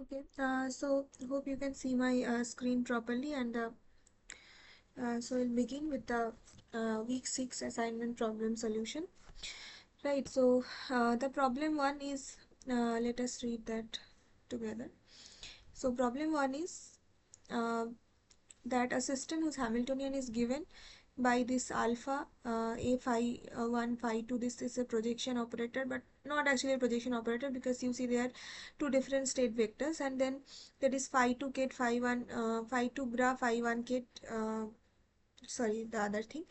Okay, so hope you can see my screen properly, and so we'll begin with the week 6 assignment problem solution. Right, so the problem one is, let us read that together. So problem one is uh, that a system whose Hamiltonian is given by this alpha a phi 1 phi 2. This is a projection operator, but not actually a projection operator, because you see there are two different state vectors, and then there is phi 2 ket phi 1 phi 2 bra phi 1 ket sorry, the other thing,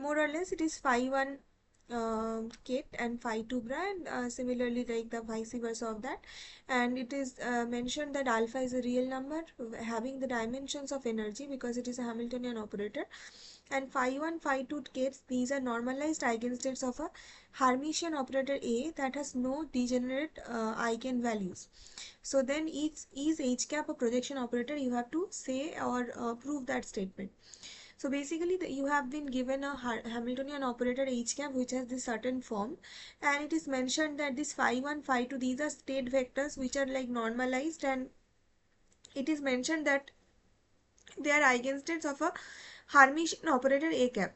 more or less it is phi 1 ket and phi 2 bra, and similarly like the vice versa of that. And it is mentioned that alpha is a real number having the dimensions of energy because it is a Hamiltonian operator, and phi 1 phi 2 kets, these are normalized eigenstates of a Hermitian operator A that has no degenerate eigenvalues. So then is h cap a projection operator? You have to say or prove that statement. So basically you have been given a Hamiltonian operator h cap which has this certain form, and it is mentioned that this phi 1 phi 2, these are state vectors which are like normalized, and it is mentioned that they are eigenstates of a Hermitian operator A cap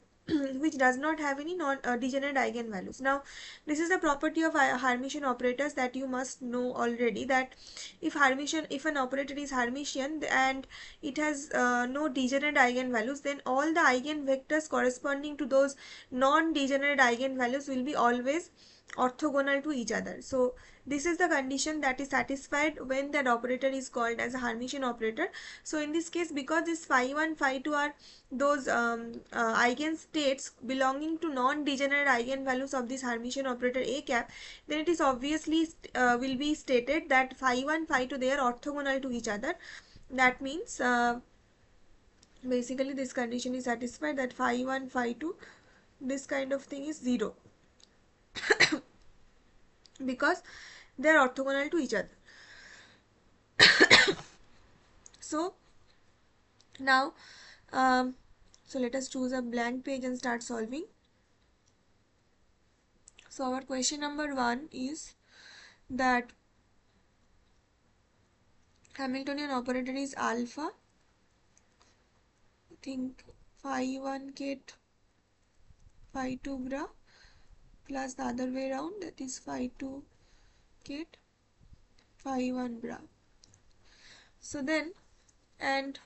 which does not have any non-degenerate eigenvalues. Now this is the property of Hermitian operators that you must know already, that if an operator is Hermitian and it has no degenerate eigenvalues, then all the eigenvectors corresponding to those non-degenerate eigenvalues will be always orthogonal to each other. So this is the condition that is satisfied when that operator is called as a Hermitian operator. So in this case, because this phi 1 phi 2 are those eigenstates belonging to non-degenerate eigenvalues of this Hermitian operator A cap, then it is obviously will be stated that phi 1 phi 2, they are orthogonal to each other. That means basically this condition is satisfied, that phi 1 phi 2, this kind of thing is 0 because they are orthogonal to each other. So now so let us choose a blank page and start solving. So our question number 1 is that Hamiltonian operator is alpha, I think phi 1 ket phi 2 bra plus the other way around, that is phi 2 ket phi 1 bra. So then, and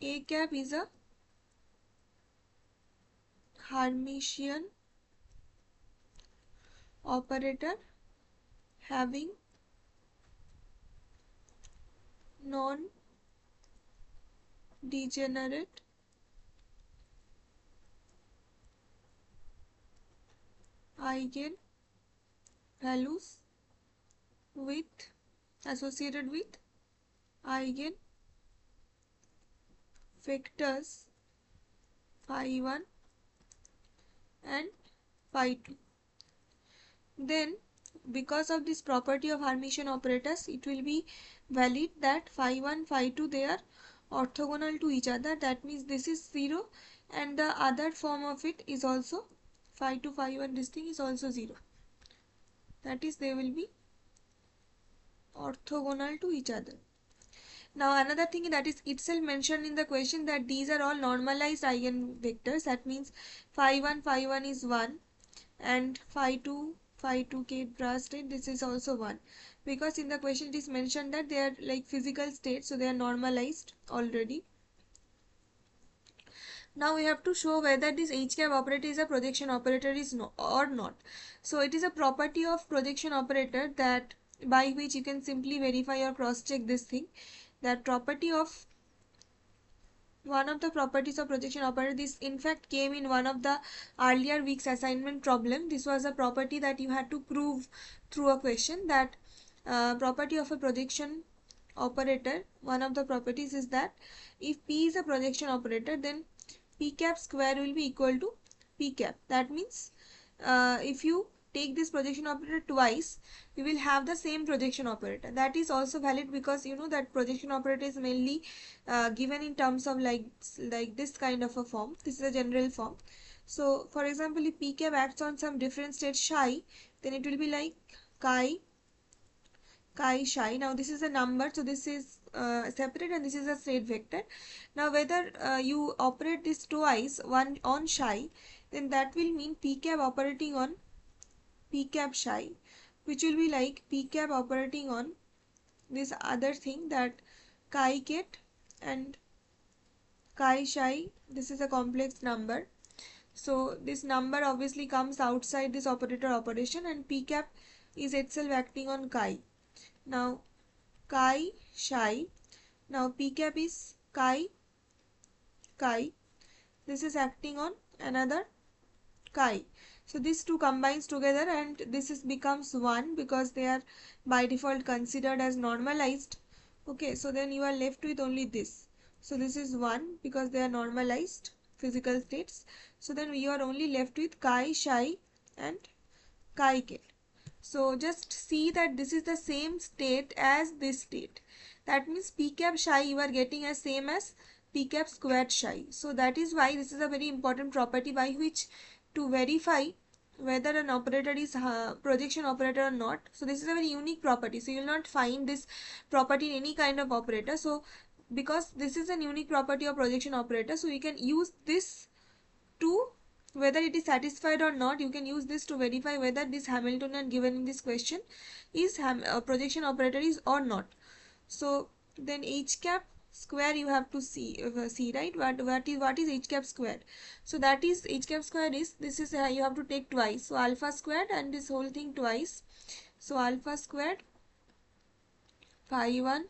A cap is a Hermitian operator having non-degenerate eigenvalues with associated with eigen vectors phi 1 and phi 2. Then because of this property of Hermitian operators, it will be valid that phi 1 phi 2, they are orthogonal to each other. That means this is 0, and the other form of it is also phi 2 phi 1, this thing is also 0. That is, they will be orthogonal to each other. Now another thing that is itself mentioned in the question, that these are all normalized eigenvectors. That means phi 1 is 1, and phi 2 ket bra state, this is also 1, because in the question it is mentioned that they are like physical states, so they are normalized already. Now we have to show whether this h cap operator is a projection operator or not. So it is a property of projection operator that by which you can simply verify or cross check this thing, that property of one of the properties of projection operator. This in fact came in one of the earlier week's assignment problem. This was a property that you had to prove through a question, that property of a projection operator, one of the properties is that if P is a projection operator, then P cap square will be equal to P cap. That means if you take this projection operator twice, you will have the same projection operator. That is also valid because you know that projection operator is mainly given in terms of like this kind of a form. This is a general form. So for example, if P cap acts on some different state psi, then it will be like chi chi psi. Now this is a number, so this is separate and this is a state vector. Now whether you operate this twice, one on psi, then that will mean p cap operating on p cap psi, which will be like p cap operating on this other thing, that chi ket and chi psi. This is a complex number, so this number obviously comes outside this operator operation, and p cap is itself acting on chi. Now chi psi, now p cap is chi, this is acting on another chi. So these two combines together and this is becomes 1 because they are by default considered as normalized. Okay, so then you are left with only this. So this is 1 because they are normalized physical states. So then you are only left with chi psi and chi ket. So just see that this is the same state as this state. That means p cap psi you are getting as same as p cap squared psi. So that is why this is a very important property by which to verify whether an operator is projection operator or not. So this is a very unique property. So you will not find this property in any kind of operator. So because this is a unique property of projection operator, so you can use this to, whether it is satisfied or not, you can use this to verify whether this Hamiltonian given in this question is projection operator is or not. So then h cap square you have to see right, what is h cap square. So that is h cap square is, this is you have to take twice, so alpha squared and this whole thing twice. So alpha squared phi 1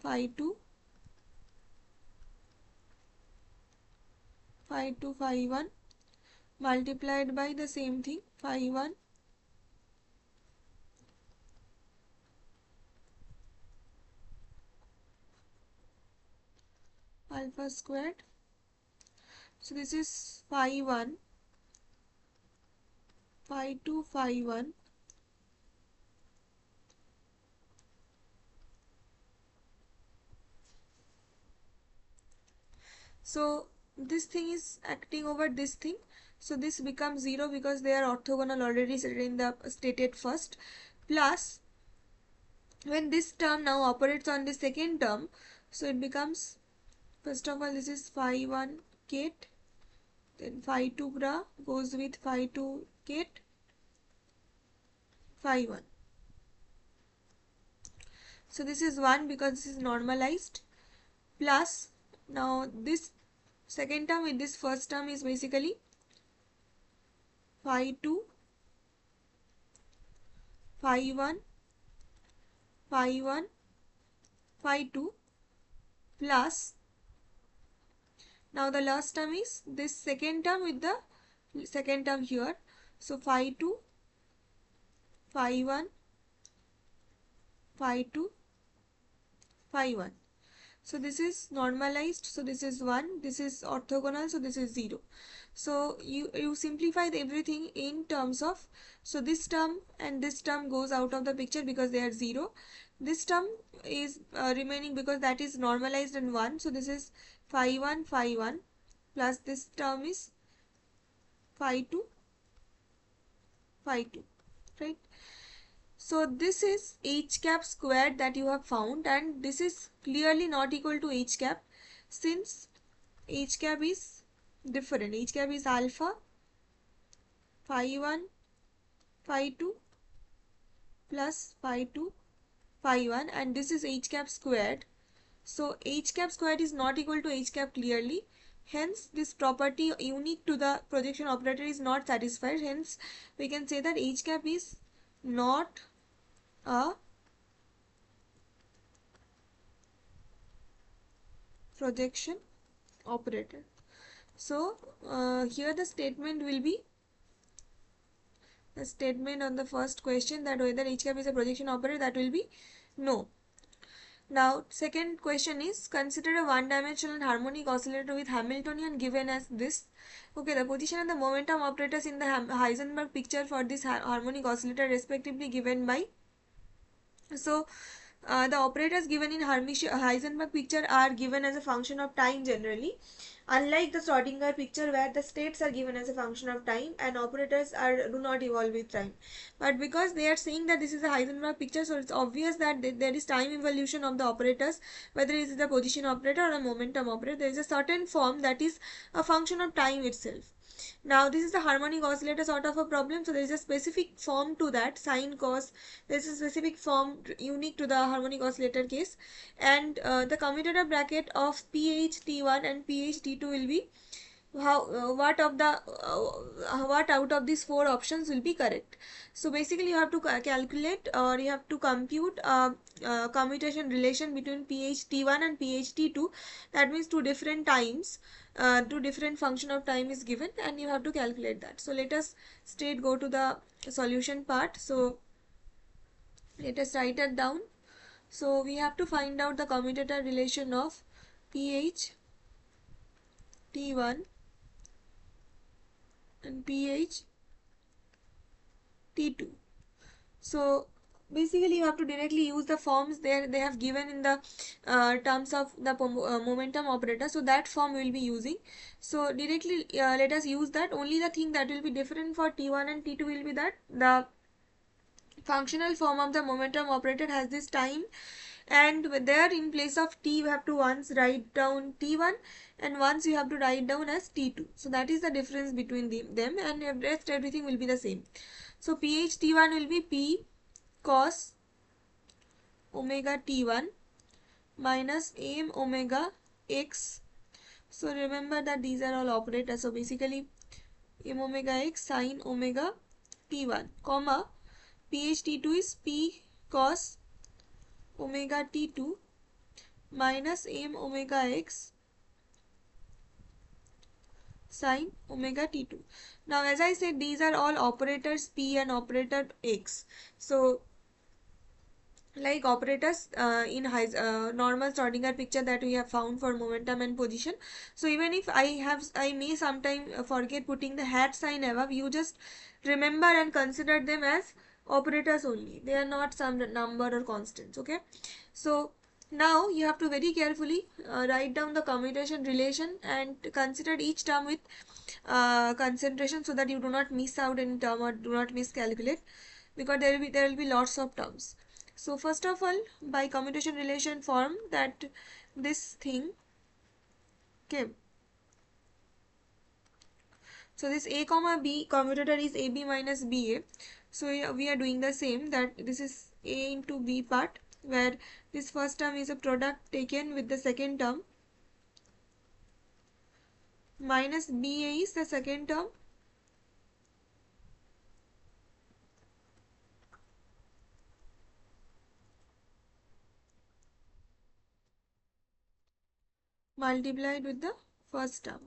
phi 2 phi 1 multiplied by the same thing phi 1 alpha squared. So this is phi 1 phi 2 phi 1 so this thing is acting over this thing, so this becomes 0 because they are orthogonal already stated in the stated first, plus when this term now operates on the second term, so it becomes, first of all this is phi 1 ket, then phi 2 bra goes with phi 2 ket phi 1. So this is 1 because this is normalized, plus now this second term with this first term is basically phi 2 phi 1 phi 1 phi 2 plus now the last term is this second term with the second term here, so phi 2 phi 1 phi 2 phi 1. So this is normalized, so this is 1, this is orthogonal, so this is 0. So you simplify everything in terms of, so this term and this term goes out of the picture because they are 0. This term is remaining because that is normalized and 1, so this is phi 1 plus this term is phi 2 right. So this is h cap squared that you have found, and this is clearly not equal to h cap since h cap is different. H cap is alpha phi 1 phi 2 plus phi 2 phi 1 and this is h cap squared. So h cap squared is not equal to h cap clearly, hence this property unique to the projection operator is not satisfied, hence we can say that h cap is not a projection operator. So here the statement will be, the statement on the first question that whether h cap is a projection operator, that will be no. Now second question is, consider a one-dimensional harmonic oscillator with Hamiltonian given as this. Okay, the position and the momentum operators in the Heisenberg picture for this harmonic oscillator respectively given by. So the operators given in Heisenberg picture are given as a function of time generally, unlike the Schrodinger picture where the states are given as a function of time and operators do not evolve with time. But because they are saying that this is a Heisenberg picture, so it's obvious that there is time evolution of the operators, whether it is the position operator or a momentum operator. There is a certain form that is a function of time itself. Now this is the harmonic oscillator sort of a problem, so there is a specific form to that, sine cos. There is a specific form unique to the harmonic oscillator case, and the commutator bracket of pH T1 and pH T2 will be what out of these four options will be correct. So basically you have to calculate, or you have to compute commutation relation between pH T1 and pH T2. That means two different times, two different function of time is given, and you have to calculate that. So let us straight go to the solution part. So let us write it down. So we have to find out the commutator relation of pH T1 and pH T2. So basically you have to directly use the forms there they have given in the terms of the momentum operator, so that form we will be using. So directly let us use that. Only the thing that will be different for T1 and T2 will be that the functional form of the momentum operator has this time, and there in place of t you have to once write down T1 and once you have to write down as T2. So that is the difference between them, and rest everything will be the same. So pH T1 will be P cos omega T1 minus m omega x. So remember that these are all operators. So basically m omega x sin omega T1, comma pH T2 is P cos omega T2 minus m omega x sin omega T2. Now as I said, these are all operators P and operator X. So like operators in normal Schrodinger picture that we have found for momentum and position. So even if I may sometime forget putting the hat sign above, you just remember and consider them as operators only. They are not some number or constants. Okay, so now you have to very carefully write down the commutation relation and consider each term with concentration, so that you do not miss out any term or do not miscalculate, because there will be lots of terms. So first of all, by commutation relation form that this thing, okay, so this a comma b commutator is ab minus ba. So we are doing the same, that this is a into b part, where this first term is a product taken with the second term, minus ba is the second term, multiplied with the first term.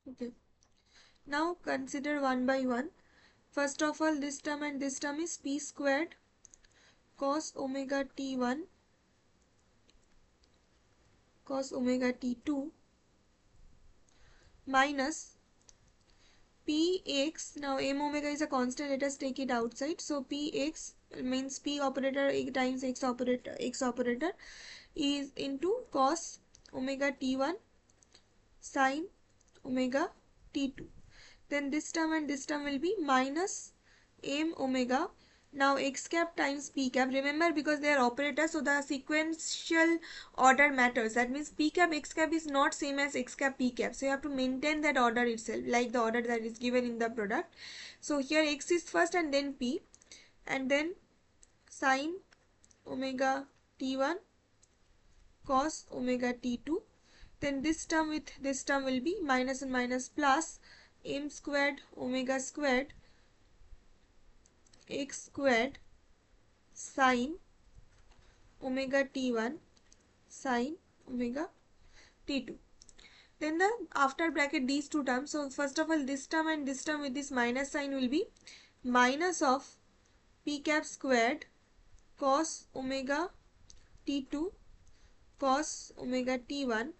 Okay, now consider one by one. First of all, this term and this term is p squared cos omega t1 cos omega t2 minus px. Now m omega is a constant, let us take it outside. So px means p operator times x operator is into cos omega t1 sin omega t2. Then this term and this term will be minus m omega. Now x cap times p cap, remember because they are operators, so the sequential order matters. That means p cap x cap is not same as x cap p cap, so you have to maintain that order itself, like the order that is given in the product. So here x is first and then p, and then sin omega t1 cos omega t2. Then this term with this term will be minus and minus plus m squared omega squared x squared sin omega t1 sin omega t2. Then the after bracket these two terms. So first of all, this term and this term with this minus sign will be minus of p cap squared cos omega t2 cos omega t1.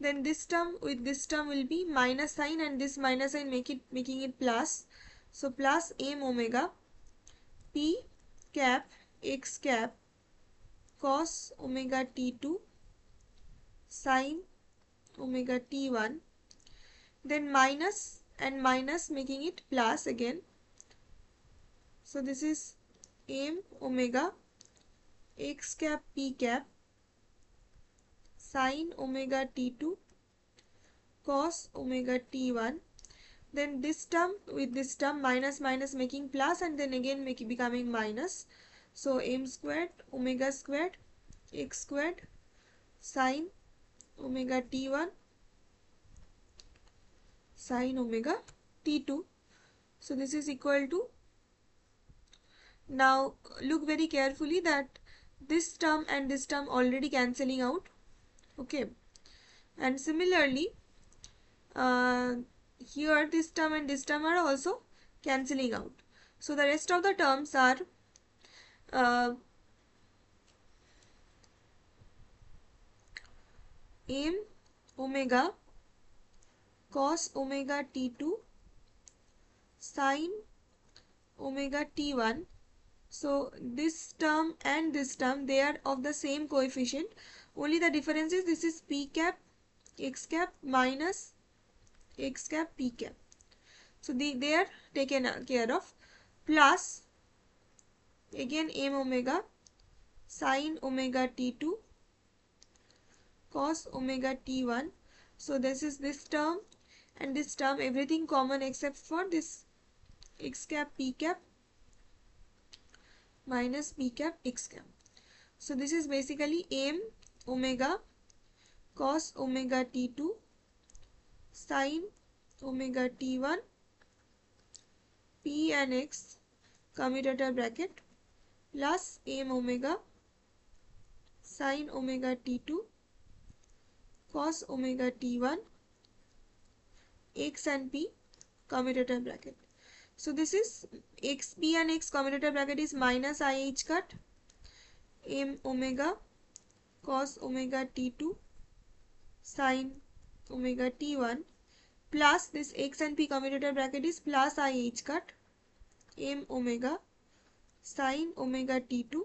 then this term with this term will be minus sign, and this minus sign making it plus. So plus m omega p cap x cap cos omega t2 sin omega t1, then minus and minus making it plus again. So this is m omega x cap p cap sin omega t2 cos omega t1, then this term with this term minus minus making plus, and then again becoming minus. So m squared omega squared x squared sin omega t1 sin omega t2. So this is equal to, now look very carefully that this term and this term already cancelling out. Okay, and similarly here this term and this term are also cancelling out. So the rest of the terms are m omega cos omega t2 sin omega t1. So this term and this term, they are of the same coefficient, only the difference is this is p cap x cap minus x cap p cap. So they are taken care of, plus again m omega sin omega t2 cos omega t1. So this is this term and this term, everything common except for this x cap p cap minus p cap x cap. So this is basically m omega cos omega t2 sin omega t1 p and x commutator bracket plus m omega sin omega t2 cos omega t1 x and p commutator bracket. So this is x, p and x commutator bracket is minus I h cut m omega cos omega t2 sin omega t1 plus this x and p commutator bracket is plus I h cut m omega sin omega t2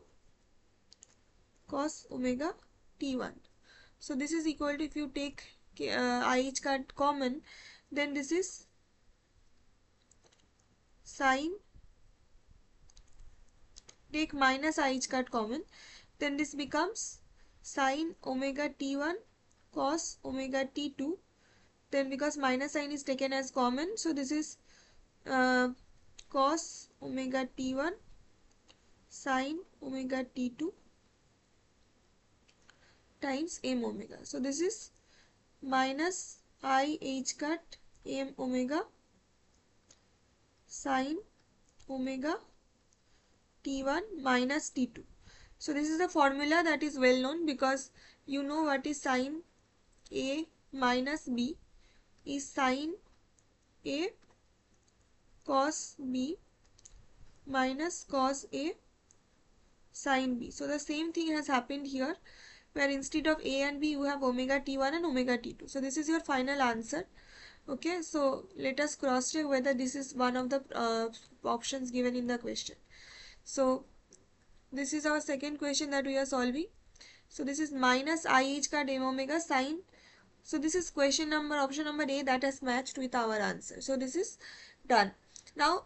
cos omega t1. So this is equal to, if you take I h cut common, then this is sin, take minus I h cut common, then this becomes sin omega t1 cos omega t2, then because minus sign is taken as common, so this is cos omega t1 sin omega t2 times m omega. So this is minus I h cut m omega sin omega t1 minus t2. So this is the formula that is well known, because you know what is sin a minus b is sin a cos b minus cos a sin b. So the same thing has happened here, where instead of a and b you have omega t1 and omega t2. So this is your final answer. Okay, so let us cross check whether this is one of the options given in the question. So this is our second question that we are solving. So this is minus I h cut m omega sin. So this is question number, option number A, that has matched with our answer. So this is done. Now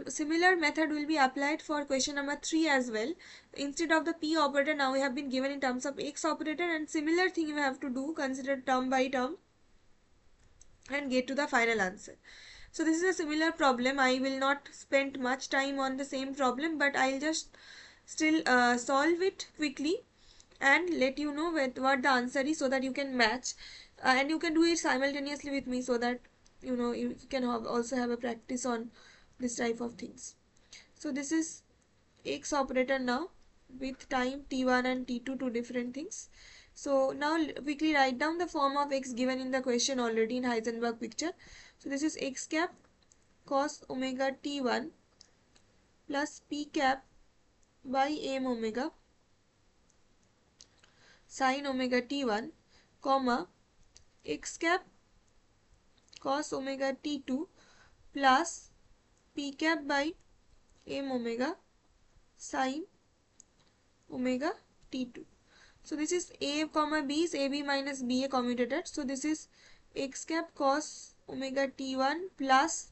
similar method will be applied for question number 3 as well. Instead of the p operator, now we have been given in terms of x operator, and similar thing we have to do, consider term by term and get to the final answer. So this is a similar problem. I will not spend much time on the same problem, but I'll just still solve it quickly and let you know what the answer is, so that you can match and you can do it simultaneously with me, so that you know you can also have a practice on this type of things. So this is x operator now with time t1 and t2, two different things. So now quickly write down the form of x given in the question already in Heisenberg picture. So this is x cap cos omega t1 plus p cap by m omega sin omega t1, comma x cap cos omega t2 plus p cap by m omega sin omega t2. So this is a comma b is ab minus ba commutated. So this is x cap cos omega t1 plus.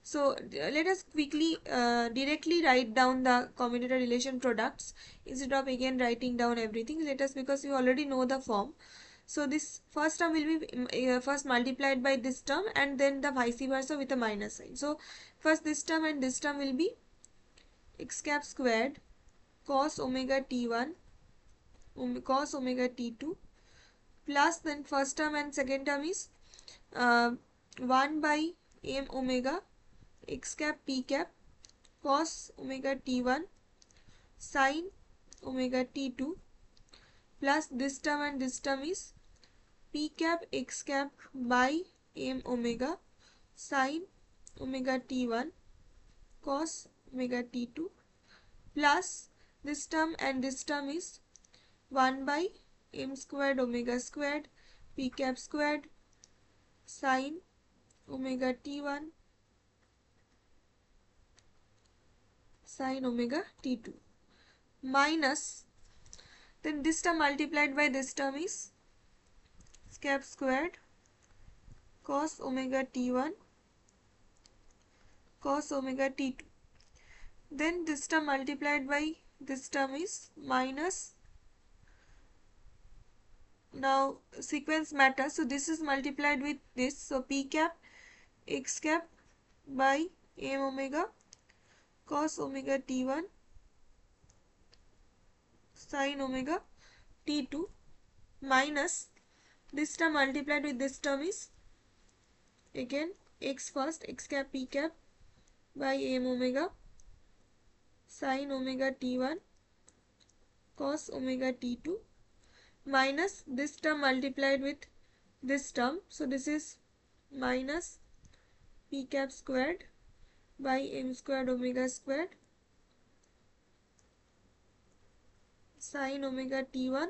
So let us quickly directly write down the commutator relation products instead of again writing down everything. Let us, because you already know the form. So this first term will be first multiplied by this term and then the vice versa with a minus sign. So first this term and this term will be x cap squared cos omega t1 cos omega t2 plus then first term and second term is 1 by m omega x cap p cap cos omega t1 sin omega t2 plus this term and this term is p cap x cap by m omega sin omega t1 cos omega t2 plus this term and this term is 1 by m squared omega squared p cap squared sin omega t1 sin omega t2 minus then this term multiplied by this term is cap squared cos omega t1 cos omega t2. Then this term multiplied by this term is minus. Now sequence matters, so this is multiplied with this, so p cap x cap by m omega cos omega t1 sin omega t2 minus this term multiplied with this term is again x first x cap p cap by m omega sin omega t1 cos omega t2 minus this term multiplied with this term, so this is minus p cap squared by m squared omega squared sin omega t1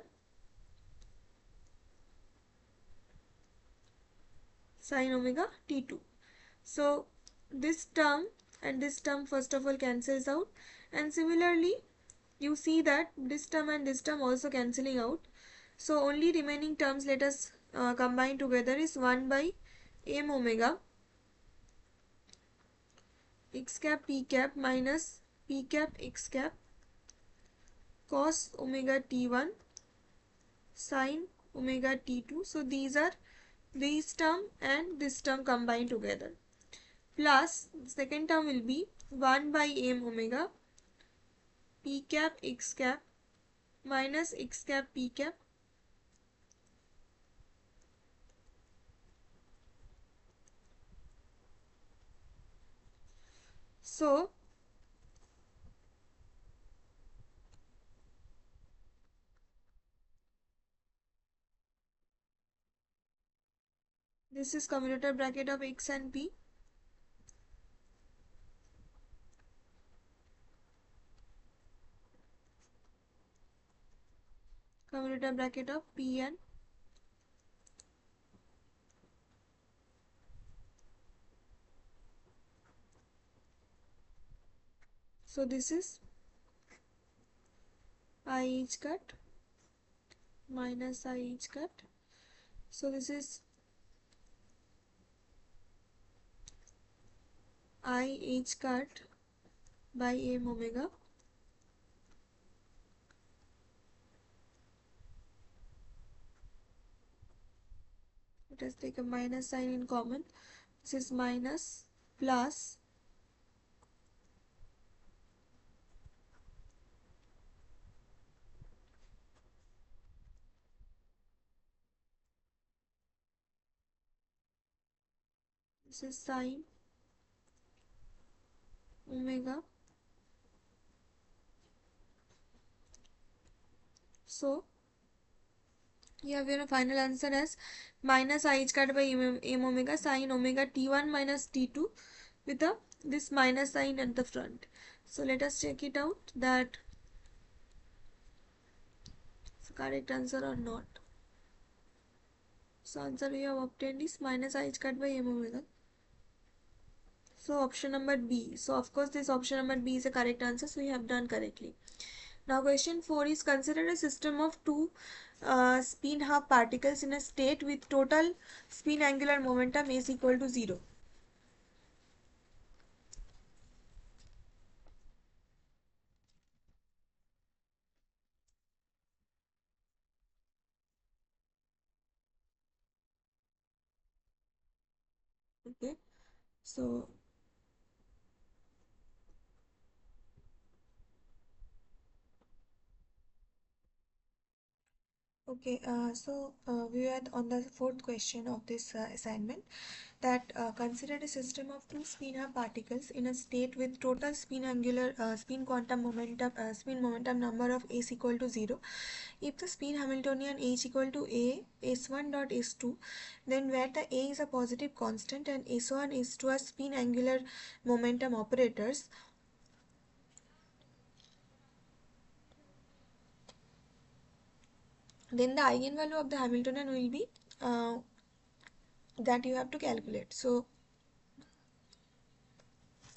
sin omega t2. So this term and this term first of all cancels out, and similarly you see that this term and this term also cancelling out. So only remaining terms let us combine together is 1 by m omega x cap p cap minus p cap x cap cos omega t1 sin omega t2. So these are this term and this term combined together, plus second term will be 1 by m omega p cap x cap minus x cap p cap so this is commutator bracket of x and p. Commutator bracket of p and so this is I h cut minus I h cut. So this is I h cut by m omega let us take a minus sign in common. This is minus plus this is sine omega. So you have your final answer as minus I h cut by m omega sin omega t1 minus t2 with a this minus sign at the front. So let us check it out that it's a correct answer or not. So answer we have obtained is minus I cut by m omega. So option number B. So of course this option number B is a correct answer. So we have done correctly. Now question 4 is consider a system of two spin half particles in a state with total spin angular momentum is equal to 0. Okay. So we are on the fourth question of this assignment, that consider a system of two spin-half particles in a state with total spin momentum number of s equal to 0. If the spin Hamiltonian h equal to a s1 dot s2, then where the a is a positive constant and s1 s2 are spin angular momentum operators, then the eigenvalue of the Hamiltonian will be that you have to calculate. So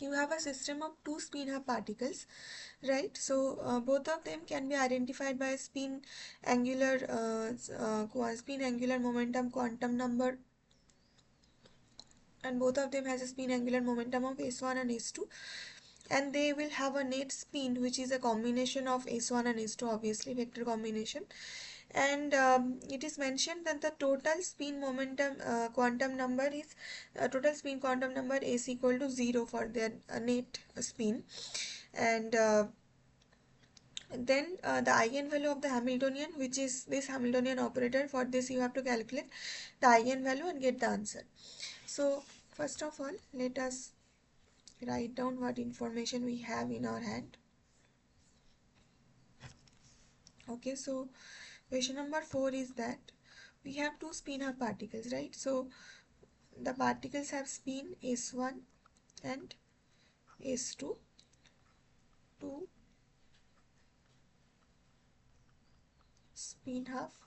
you have a system of two spin half particles, right? So both of them can be identified by spin angular momentum quantum number, and both of them has a spin angular momentum of s1 and s2, and they will have a net spin which is a combination of s1 and s2, obviously vector combination. And it is mentioned that the total spin momentum quantum number is total spin quantum number is equal to 0 for their net spin. And then the eigenvalue of the Hamiltonian, which is this Hamiltonian operator, for this you have to calculate the eigenvalue and get the answer. So first of all, let us write down what information we have in our hand. Okay, so question number 4 is that we have two spin half particles, right? So the particles have spin s1 and s2, two spin half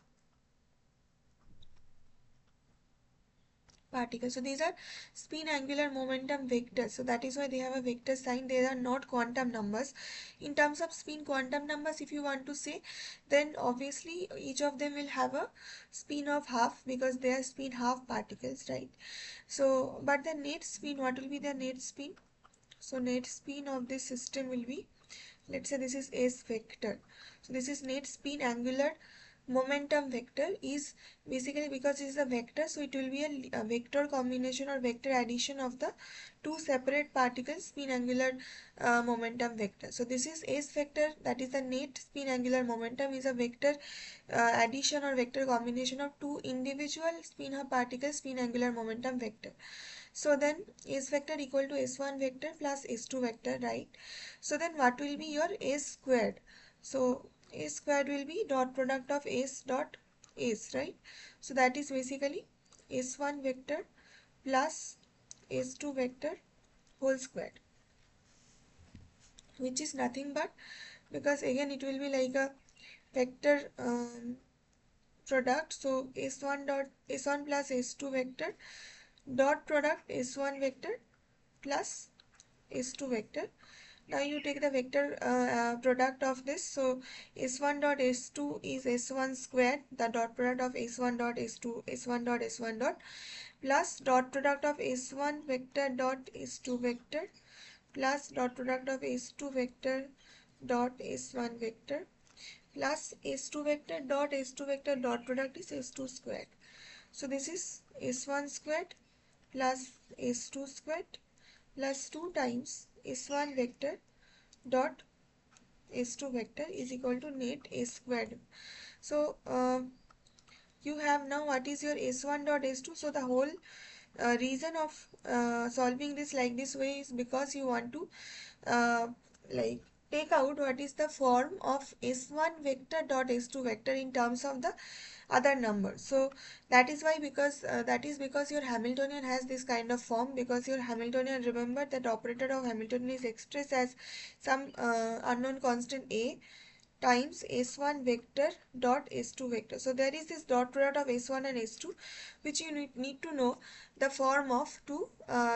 particles. So these are spin angular momentum vectors, so that is why they have a vector sign. They are not quantum numbers. In terms of spin quantum numbers, if you want to say, then obviously each of them will have a spin of half because they are spin half particles, right? So but the net spin, what will be the net spin? So net spin of this system will be, let's say this is S vector. So this is net spin angular momentum vector, is basically because it is a vector, so it will be a vector combination or vector addition of the two separate particles spin angular momentum vector. So this is S vector, that is the net spin angular momentum, is a vector addition or vector combination of two individual spin half particles spin angular momentum vector. So then S vector equal to S1 vector plus S2 vector, right? So then what will be your S squared? So S squared will be dot product of S dot S, right? So that is basically S1 vector plus S2 vector whole squared, which is nothing but, because again it will be like a vector product. So S1 dot S1 plus S2 vector dot product S1 vector plus S2 vector. Now you take the vector product of this. So S1 dot S2 is S1 squared, the dot product of S1 dot S2, S1 dot S1 dot, plus dot product of S1 vector dot S2 vector plus dot product of S2 vector dot S1 vector plus S2 vector dot S2 vector dot product is S2 squared. So this is S1 squared plus S2 squared plus 2 times S1 vector dot S2 vector is equal to net S squared. So you have now what is your S1 dot S2. So the whole reason of solving this like this way is because you want to uh, like take out what is the form of S1 vector dot S2 vector in terms of the other numbers. So that is why, because that is because your Hamiltonian has this kind of form, because your Hamiltonian, remember that operator of Hamiltonian is expressed as some unknown constant A times s1 vector dot s2 vector. So there is this dot product of s1 and s2 which you need to know the form of to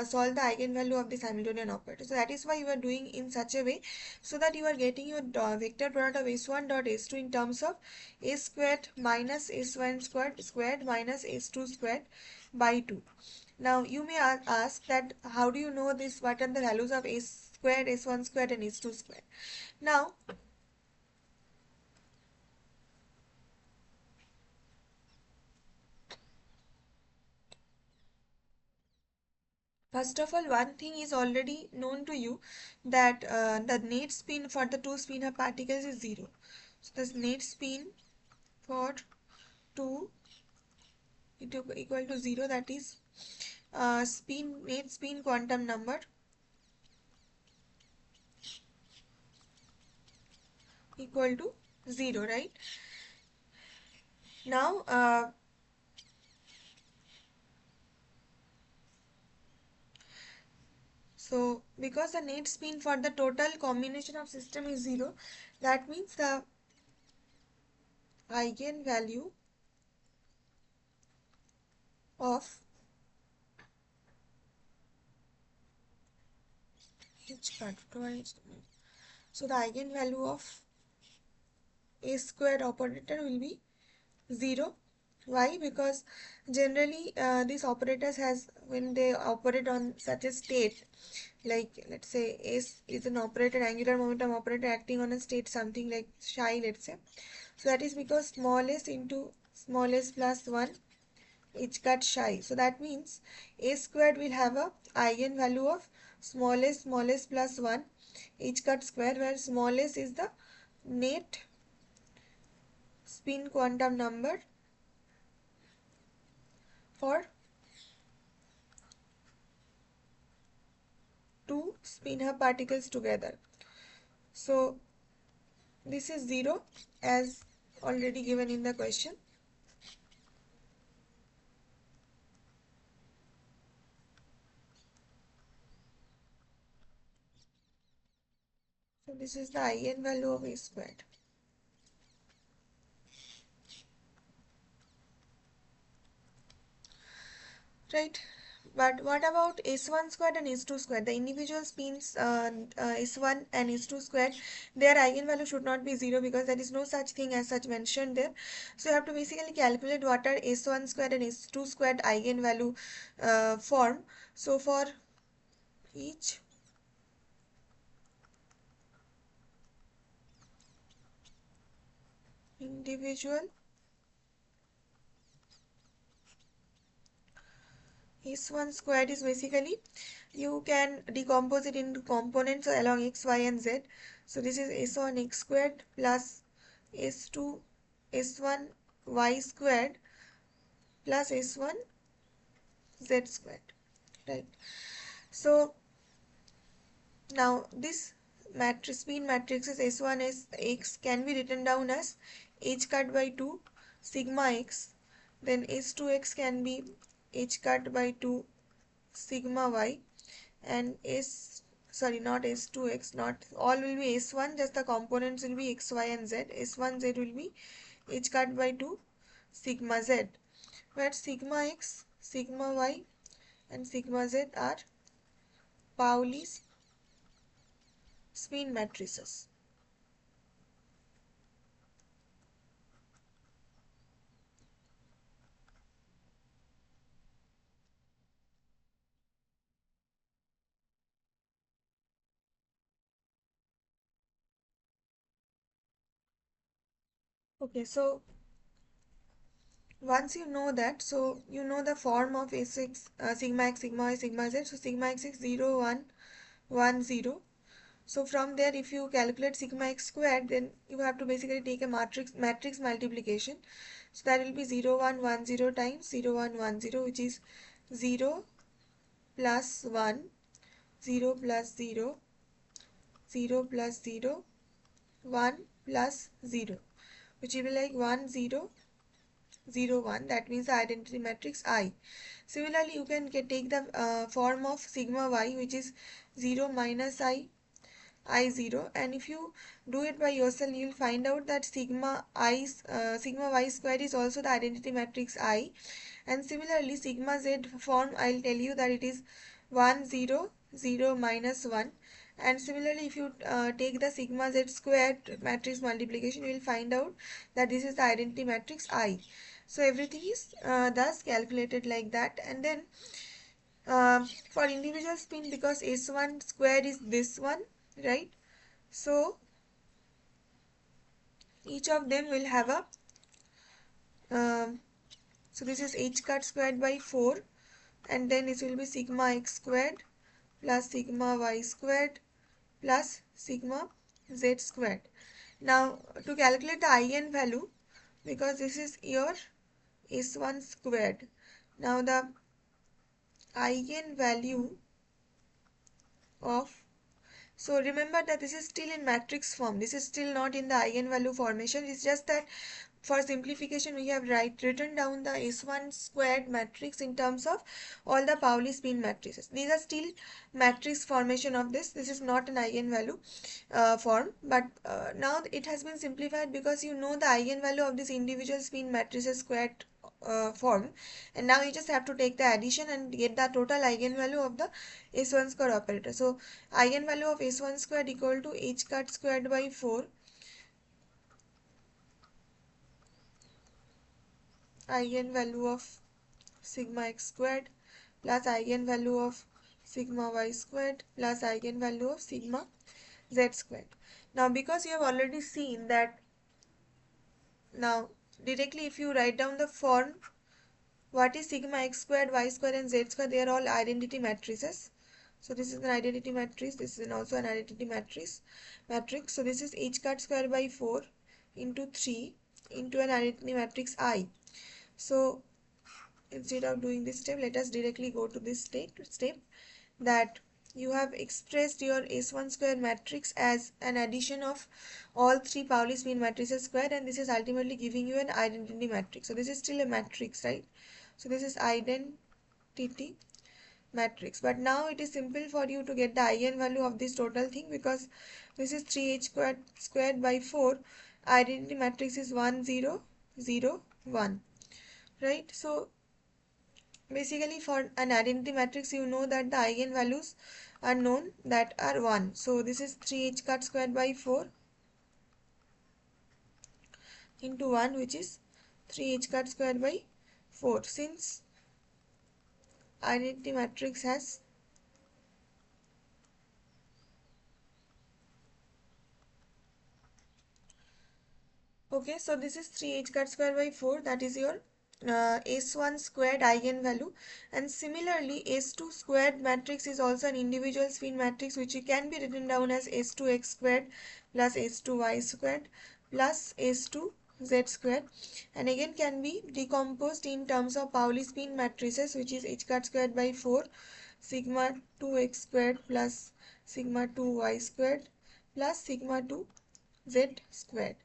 solve the eigenvalue of this Hamiltonian operator. So that is why you are doing in such a way so that you are getting your vector product of s1 dot s2 in terms of s squared minus s1 squared minus s2 squared by 2. Now you may ask that how do you know this, what are the values of s squared, s1 squared and s2 squared. Now first of all, one thing is already known to you that the net spin for the two spinor particles is 0. So the net spin for 2 equal to 0, that is net spin quantum number equal to 0, right? Now so because the net spin for the total combination of system is 0, that means the eigenvalue of each part. So the eigenvalue of a squared operator will be 0. Why? Because generally these operators has, when they operate on such a state, like let's say S is an operator, angular momentum operator acting on a state something like psi, let's say. So that is because small s into small s plus 1 each cut psi. So that means a squared will have a eigenvalue of small s plus 1 each cut square, where small s is the net spin quantum number for two spinor particles together. So this is 0 as already given in the question. So this is the eigenvalue of a squared. Right? But what about s1 squared and s2 squared? The individual spins s1 and s2 squared, their eigenvalue should not be 0 because there is no such thing as such mentioned there. So you have to basically calculate what are s1 squared and s2 squared eigenvalue form. So for each individual s1 squared is basically, you can decompose it into components along x, y and z. So this is s1 x squared plus s2 s1 y squared plus s1 z squared, right? So now this matrix, spin matrices s1 s x can be written down as h cut by 2 sigma x, then s2x can be h cut by 2 sigma y, and not s2x, not all will be s1, just the components will be x, y and z. s1 z will be h cut by 2 sigma z, where sigma x, sigma y and sigma z are Pauli's spin matrices. Okay, so once you know that, so you know the form of s6 sigma x, sigma y, sigma z. So sigma x is 0 1 1 0. So from there, if you calculate sigma x squared, then you have to basically take a matrix multiplication. So that will be 0 1 1 0 times 0 1 1 0, which is 0 plus 1, 0 plus 0, 0 plus 0, 1 plus 0, which will be like 1 0 0 1. That means the identity matrix I. Similarly, you can take the form of sigma y, which is 0 minus I I0, and if you do it by yourself, you will find out that sigma y squared is also the identity matrix I, and similarly sigma z form, I'll tell you that it is 1 0 0 minus 1, and similarly if you take the sigma z squared matrix multiplication, you will find out that this is the identity matrix I. So everything is thus calculated like that. And then for individual spin, because s1 squared is this one, right? So each of them will have a um, so this is h cut squared by 4, and then this will be sigma x squared plus sigma y squared plus sigma z squared. Now to calculate the eigenvalue, because this is your s1 squared, now the eigenvalue of, so remember that this is still in matrix form, this is still not in the eigenvalue formation. It's just that for simplification we have written down the S1 squared matrix in terms of all the Pauli spin matrices. These are still matrix formation of this. This is not an eigenvalue form, but now it has been simplified because you know the eigenvalue of this individual spin matrices squared form, and now you just have to take the addition and get the total eigenvalue of the S1 square operator. So eigenvalue of S1 squared equal to h cut squared by 4 eigenvalue of sigma x squared plus eigenvalue of sigma y squared plus eigenvalue of sigma z squared. Now because you have already seen that, now directly if you write down the form, what is sigma x squared, y squared and z squared, they are all identity matrices. So this is an identity matrix, this is also an identity matrix. So this is h cut square by 4 into 3 into an identity matrix I. So instead of doing this step, let us directly go to this step that you have expressed your S1 square matrix as an addition of all three Pauli spin matrices squared, and this is ultimately giving you an identity matrix. So this is still a matrix, right? So this is identity matrix, but now it is simple for you to get the eigenvalue of this total thing, because this is 3h squared by 4, identity matrix is 1 0 0 1, right? So basically for an identity matrix, you know that the eigenvalues are known, that are 1. So this is 3h cut squared by 4 into 1, which is 3h cut squared by 4. Since identity matrix has, okay, so this is 3h cut square by 4, that is your S1 squared eigenvalue. And similarly S2 squared matrix is also an individual spin matrix, which can be written down as S2x squared plus S2y squared plus S2z squared, and again can be decomposed in terms of Pauli spin matrices, which is h cut squared by 4 sigma 2x squared plus sigma 2y squared plus sigma 2z squared.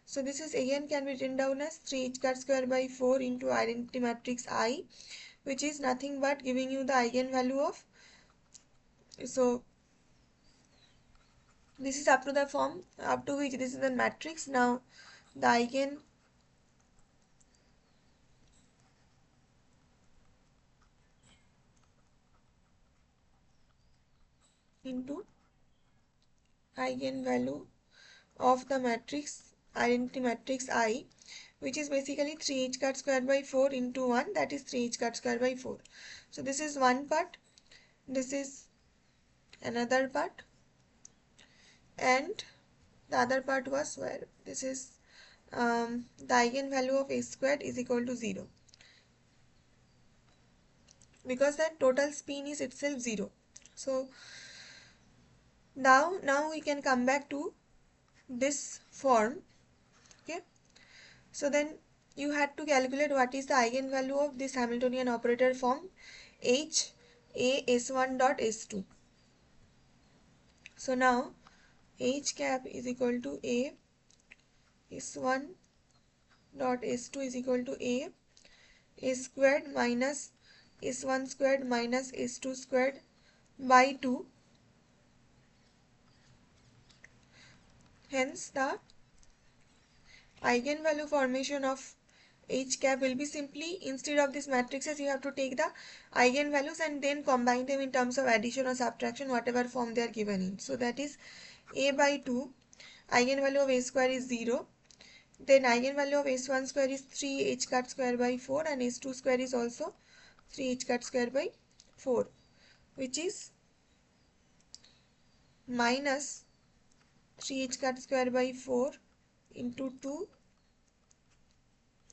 So this is again can be written down as 3h cut square by 4 into identity matrix I, which is nothing but giving you the eigenvalue of, so this is up to the form up to which this is the matrix. Now the eigen into eigenvalue of the matrix identity matrix I, which is basically 3h cut square by 4 into 1, that is 3h cut square by 4. So this is one part, this is another part, and the other part was where this is the eigenvalue of a squared is equal to 0, because that total spin is itself 0. So now we can come back to this form. Okay, so then you had to calculate what is the eigenvalue of this Hamiltonian operator form H A S1 dot S2. So now H cap is equal to A S1 dot S2 is equal to A squared minus S1 squared minus S2 squared by 2 Hence the eigenvalue formation of H cap will be simply, instead of these matrices, you have to take the eigenvalues and then combine them in terms of addition or subtraction, whatever form they are given in. So that is a by 2, eigenvalue of a square is 0, then eigenvalue of s1 square is 3 h cut square by 4, and s2 square is also 3 h cut square by 4, which is minus 3 h cut square by 4 into 2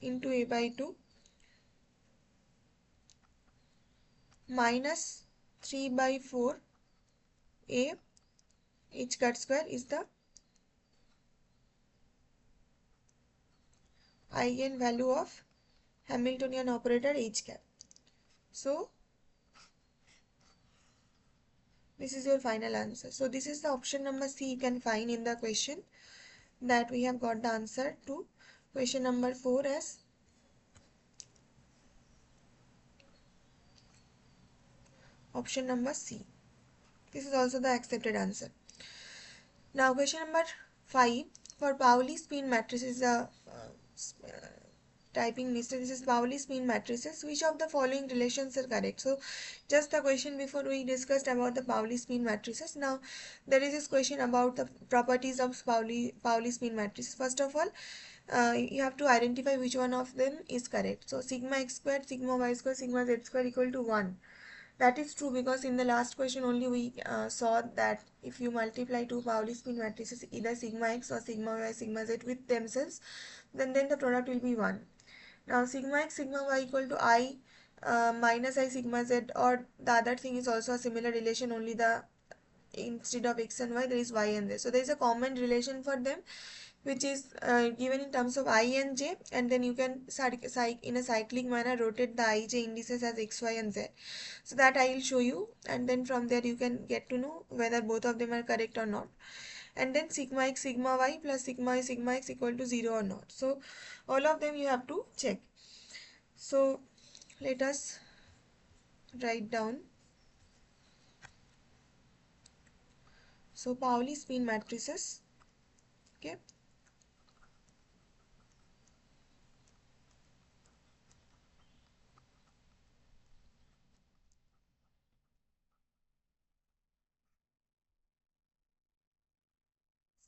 into a by 2 minus 3 by 4 a h cut square is the eigenvalue of Hamiltonian operator h cap. So this is your final answer. So this is the option number C you can find in the question, that we have got the answer to question number 4 as option number C. This is also the accepted answer. Now question number 5, for Pauli spin matrices, typing mistake, this is Pauli spin matrices, which of the following relations are correct? So just the question before we discussed about the Pauli spin matrices. Now there is this question about the properties of Pauli spin matrices. First of all, you have to identify which one of them is correct. So sigma x squared, sigma y squared, sigma z squared equal to 1. That is true, because in the last question only we saw that if you multiply two Pauli spin matrices, either sigma x or sigma y, sigma z with themselves, then the product will be 1. Now sigma x, sigma y equal to I minus I sigma z, or the other thing is also a similar relation, only the instead of x and y there is y and z. So there is a common relation for them, which is given in terms of I and j, and then you can in a cyclic manner rotate the I, j indices as x, y and z. So that I will show you, and then from there you can get to know whether both of them are correct or not. And then sigma x, sigma y plus sigma y, sigma x equal to 0 or not. So all of them you have to check. So let us write down. So Pauli spin matrices. Okay.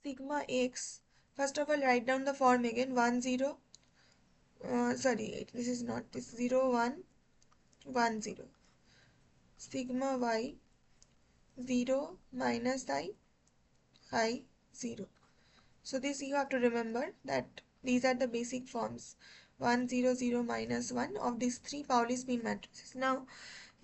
Sigma x. First of all, write down the form again. 1 0. Sorry, this is not this 0 1 1 0. Sigma y 0 minus I 0. So this you have to remember that these are the basic forms, 1 0 0 minus 1 of these three Pauli spin matrices. Now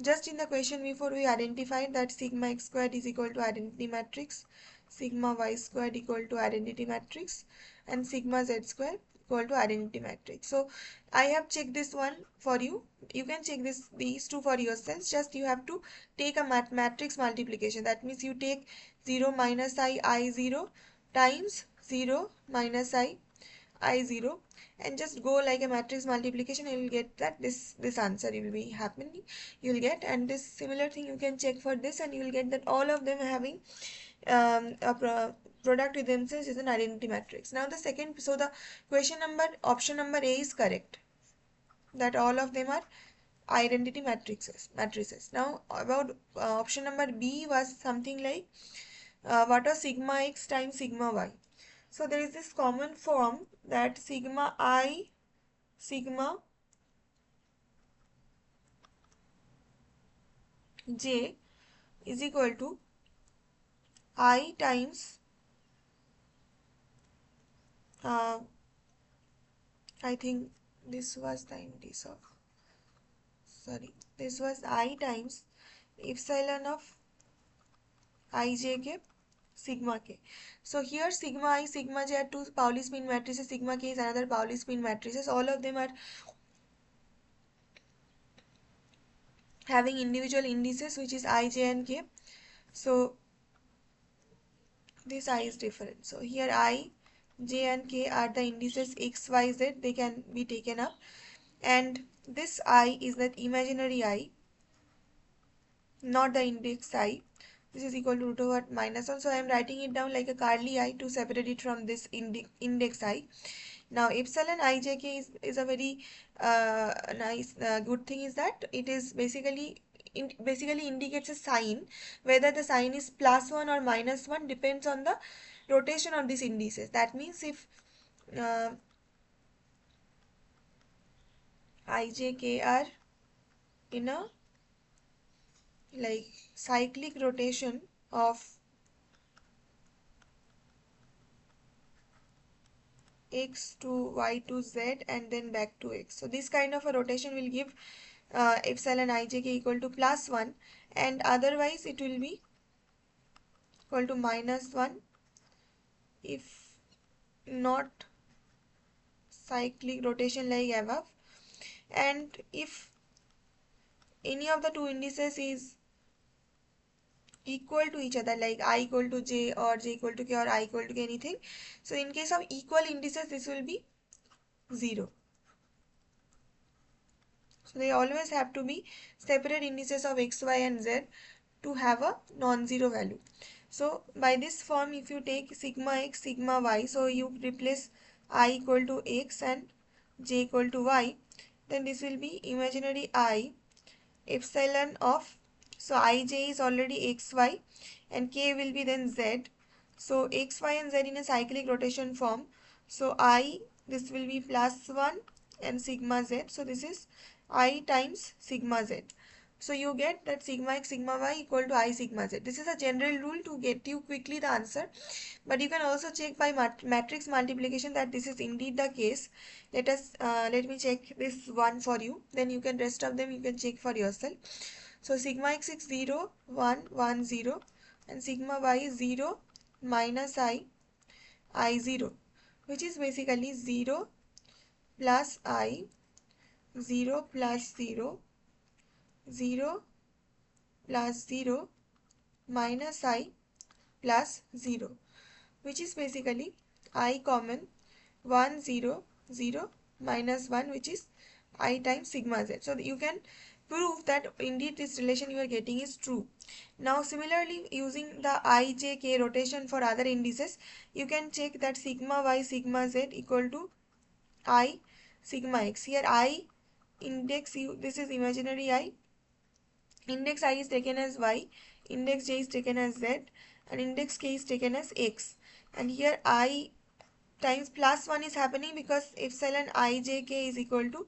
just in the question before, we identified that sigma x squared is equal to identity matrix, sigma y squared equal to identity matrix, and sigma z squared equal to identity matrix. So I have checked this one for you. You can check these two for yourselves. Just you have to take a matrix multiplication. That means you take 0 minus I 0 times 0 minus I 0, and just go like a matrix multiplication, and you will get that this answer will be happening, you will get. And this similar thing you can check for this, and you will get that all of them having a product with themselves is an identity matrix. Now the second, so the question number, option number A is correct, that all of them are identity matrices. Now about option number B was something like what was sigma x times sigma y. So there is this common form that sigma I sigma j is equal to I times I think this was the index of, sorry, this was I times epsilon of ij k sigma k. So here sigma I sigma j are two Pauli spin matrices, sigma k is another Pauli spin matrices. All of them are having individual indices, which is I, j and k. So this I is different. So here I, j and k are the indices x, y, z. They can be taken up, and this I is that imaginary I, not the index I, this is equal to root over -1. So I am writing it down like a curly I to separate it from this index I. Now epsilon ijk is a very nice good thing, is that it is basically indicates a sign. Whether the sign is +1 or -1 depends on the rotation of these indices. That means if uh, ijk are in a like cyclic rotation of x to y to z and then back to x, so this kind of a rotation will give epsilon ijk equal to +1, and otherwise it will be equal to -1 if not cyclic rotation like above. And if any of the two indices is equal to each other, like I equal to j or j equal to k or I equal to k, anything, so in case of equal indices this will be 0. So they always have to be separate indices of x, y and z to have a non-zero value. So by this form, if you take sigma x, sigma y, so you replace I equal to x and j equal to y, then this will be imaginary I epsilon of, so ij is already xy and k will be then z. So xy and z in a cyclic rotation form, so I, this will be +1 and sigma z, so this is I times sigma z. So you get that sigma x sigma y equal to I sigma z. This is a general rule to get you quickly the answer, but you can also check by matrix multiplication that this is indeed the case. Let me check this one for you, then you can rest of them you can check for yourself. So sigma x is 0 1 1 0 and sigma y is 0 minus I 0, which is basically 0 plus I, 0 plus 0, 0 plus 0 minus I plus 0, which is basically I common 1 0 0 minus 1, which is I times sigma z. So you can prove that indeed this relation you are getting is true. Now similarly, using the ijk rotation for other indices, you can check that sigma y sigma z equal to I sigma x. Here I index u, this is imaginary I, index I is taken as y, index j is taken as z, and index k is taken as x. And here I times +1 is happening because epsilon ijk is equal to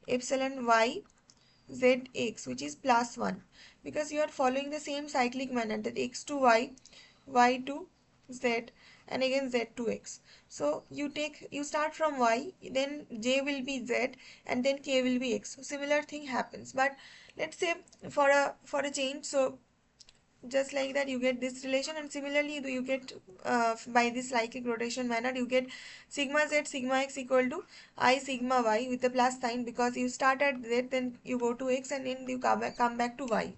epsilon y zx, which is +1, because you are following the same cyclic manner, that x to y, y to z, and again z to x. So you start from y, then j will be z, and then k will be x. So similar thing happens, but let's say for a change, so just like that you get this relation, and similarly you get by this cyclic rotation manner you get sigma z sigma x equal to I sigma y with the plus sign, because you start at z, then you go to x, and then you come back to y.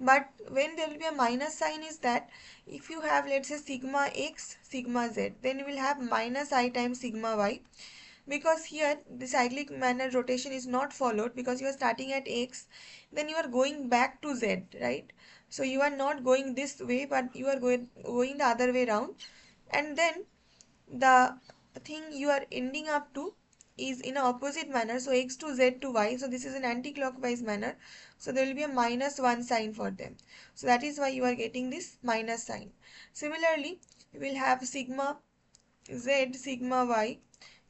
But when there will be a minus sign is that if you have, let's say, sigma x sigma z, then you will have minus I times sigma y, because here the cyclic manner rotation is not followed, because you are starting at x, then you are going back to z, right? So you are not going this way, but you are going the other way around, and then the thing you are ending up to is in a opposite manner, so x to z to y, so this is an anti-clockwise manner, so there will be a -1 sign for them, so that is why you are getting this minus sign. Similarly, you will have sigma z sigma y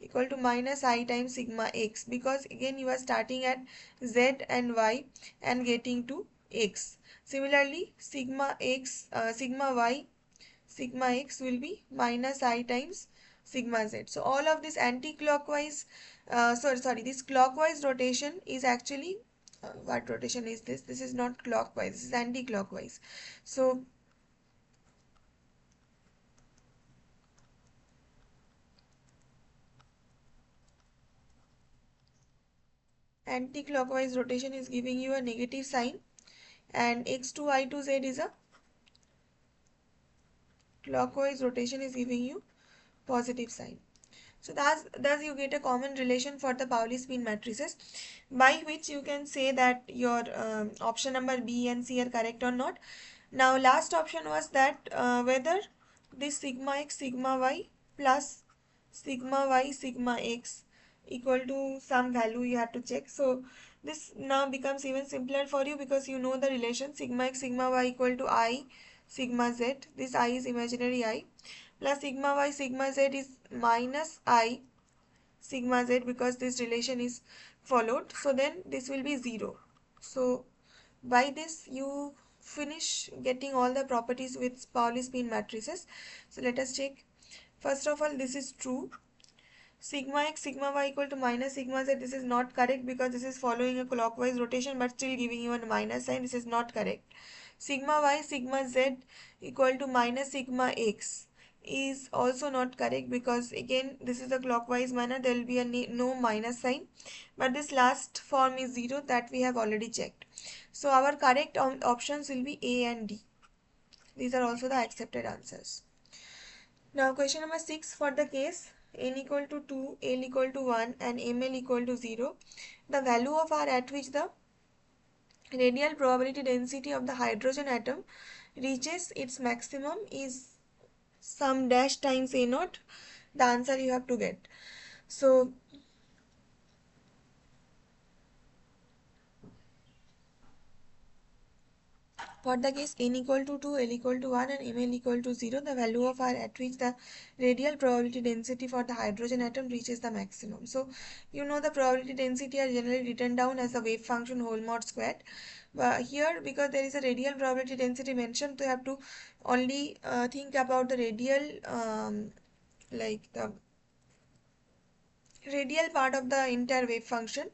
equal to minus I times sigma x, because again you are starting at z and y and getting to x. Similarly, sigma x sigma y sigma x will be minus I times sigma z. So all of this anti-clockwise sorry, this clockwise rotation is actually what rotation is this? This is not clockwise, this is anti-clockwise. So anti-clockwise rotation is giving you a negative sign, and x to y to z is a clockwise rotation is giving you positive sign. So thus you get a common relation for the Pauli spin matrices, by which you can say that your option number B and C are correct or not. Now last option was that whether this sigma x sigma y plus sigma y sigma x equal to some value you have to check. So this now becomes even simpler for you because you know the relation sigma x sigma y equal to I sigma z. This I is imaginary I, plus sigma y sigma z is minus I sigma z, because this relation is followed. So then this will be 0. So by this you finish getting all the properties with Pauli spin matrices. So let us check. First of all, this is true. Sigma x sigma y equal to minus sigma z, this is not correct because this is following a clockwise rotation but still giving you a minus sign. This is not correct. Sigma y sigma z equal to minus sigma x is also not correct because again this is a clockwise manner, there will be a no minus sign, but this last form is 0 that we have already checked. So our correct options will be A and D. These are also the accepted answers. Now question number 6, for the case n equal to 2, l equal to 1 and ml equal to 0, the value of r at which the radial probability density of the hydrogen atom reaches its maximum is some dash times a naught. The answer you have to get. So for the case n equal to 2, l equal to 1 and ml equal to 0, the value of r at which the radial probability density for the hydrogen atom reaches the maximum. So you know the probability density are generally written down as a wave function whole mod squared. But here because there is a radial probability density mentioned, so you have to only think about the radial like the radial part of the entire wave function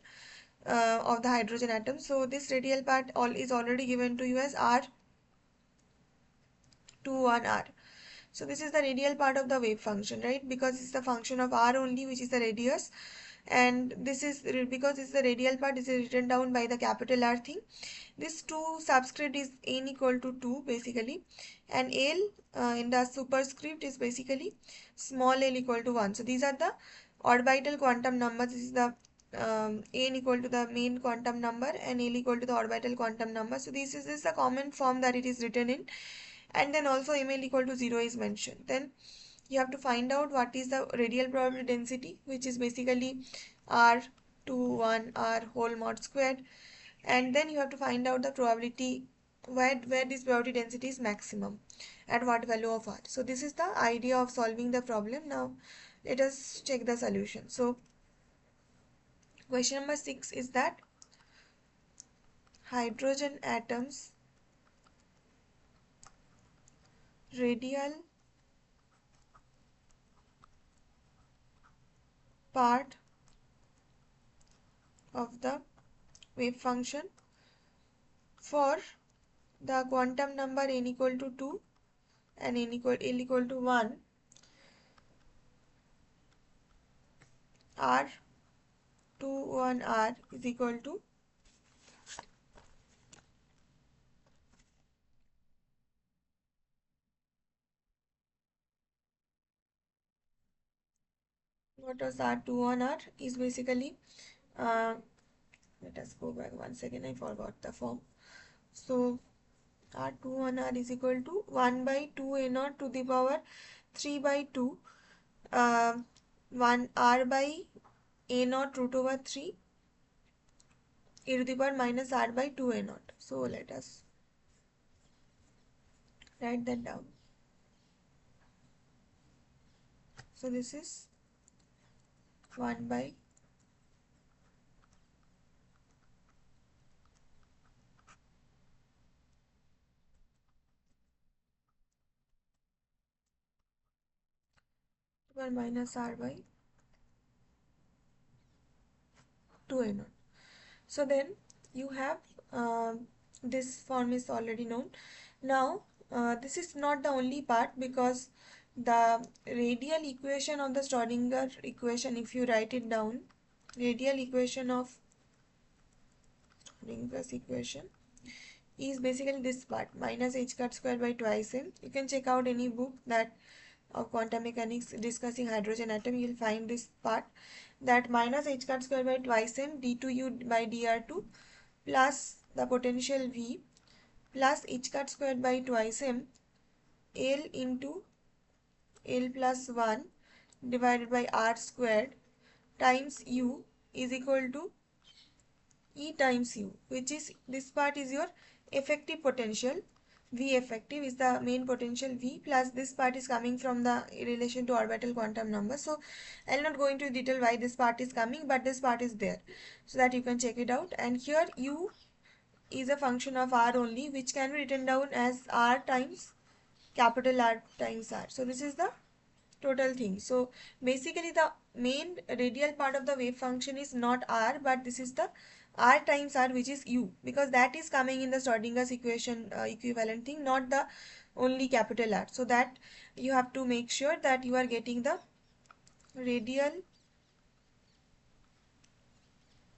of the hydrogen atom. So this radial part is already given to you as r to 1r. So this is the radial part of the wave function, right? Because it's the function of r only, which is the radius, and this is because it's the radial part, this is written down by the capital R thing. This 2 subscript is n equal to 2 basically, and l in the superscript is basically small l equal to 1. So these are the orbital quantum numbers. This is the n equal to the main quantum number and l equal to the orbital quantum number. So this is the common form that it is written in, and then also ml equal to 0 is mentioned. Then you have to find out what is the radial probability density, which is basically r to 1 r whole mod squared, and then you have to find out the probability where this probability density is maximum at what value of r. So this is the idea of solving the problem. Now let us check the solution. So question number 6 is that hydrogen atoms radial part of the wave function for the quantum number n equal to 2 and l equal to 1 r to 1 r is equal to what was r to 1 r is basically uh, let us go back one second, I forgot the form. So r to 1 r is equal to 1 by 2 a naught to the power 3 by 2 uh, 1 r by a naught root over 3 e to the power minus r by 2 a naught. So let us write that down. So this is 1 by 1 minus r by 2 a naught. So then you have this form is already known. Now this is not the only part, because the radial equation of the Schrodinger equation, if you write it down, radial equation of Schrodinger's equation is basically this part, minus h cut square by twice m. You can check out any book that of quantum mechanics discussing hydrogen atom, you will find this part, that minus h cut square by twice m d2u by dr2 plus the potential v plus h cut squared by twice m L into L plus 1 divided by r squared times u is equal to E times u, which is, this part is your effective potential. V effective is the main potential V, plus this part is coming from the relation to orbital quantum number. So I'll not go into detail why this part is coming, but this part is there so that you can check it out. And here u is a function of r only, which can be written down as r times capital R times r. So this is the total thing. So basically the main radial part of the wave function is not r, but this is the r times r, which is u, because that is coming in the Schrodinger's equation equivalent thing, not the only capital R. So that you have to make sure that you are getting the radial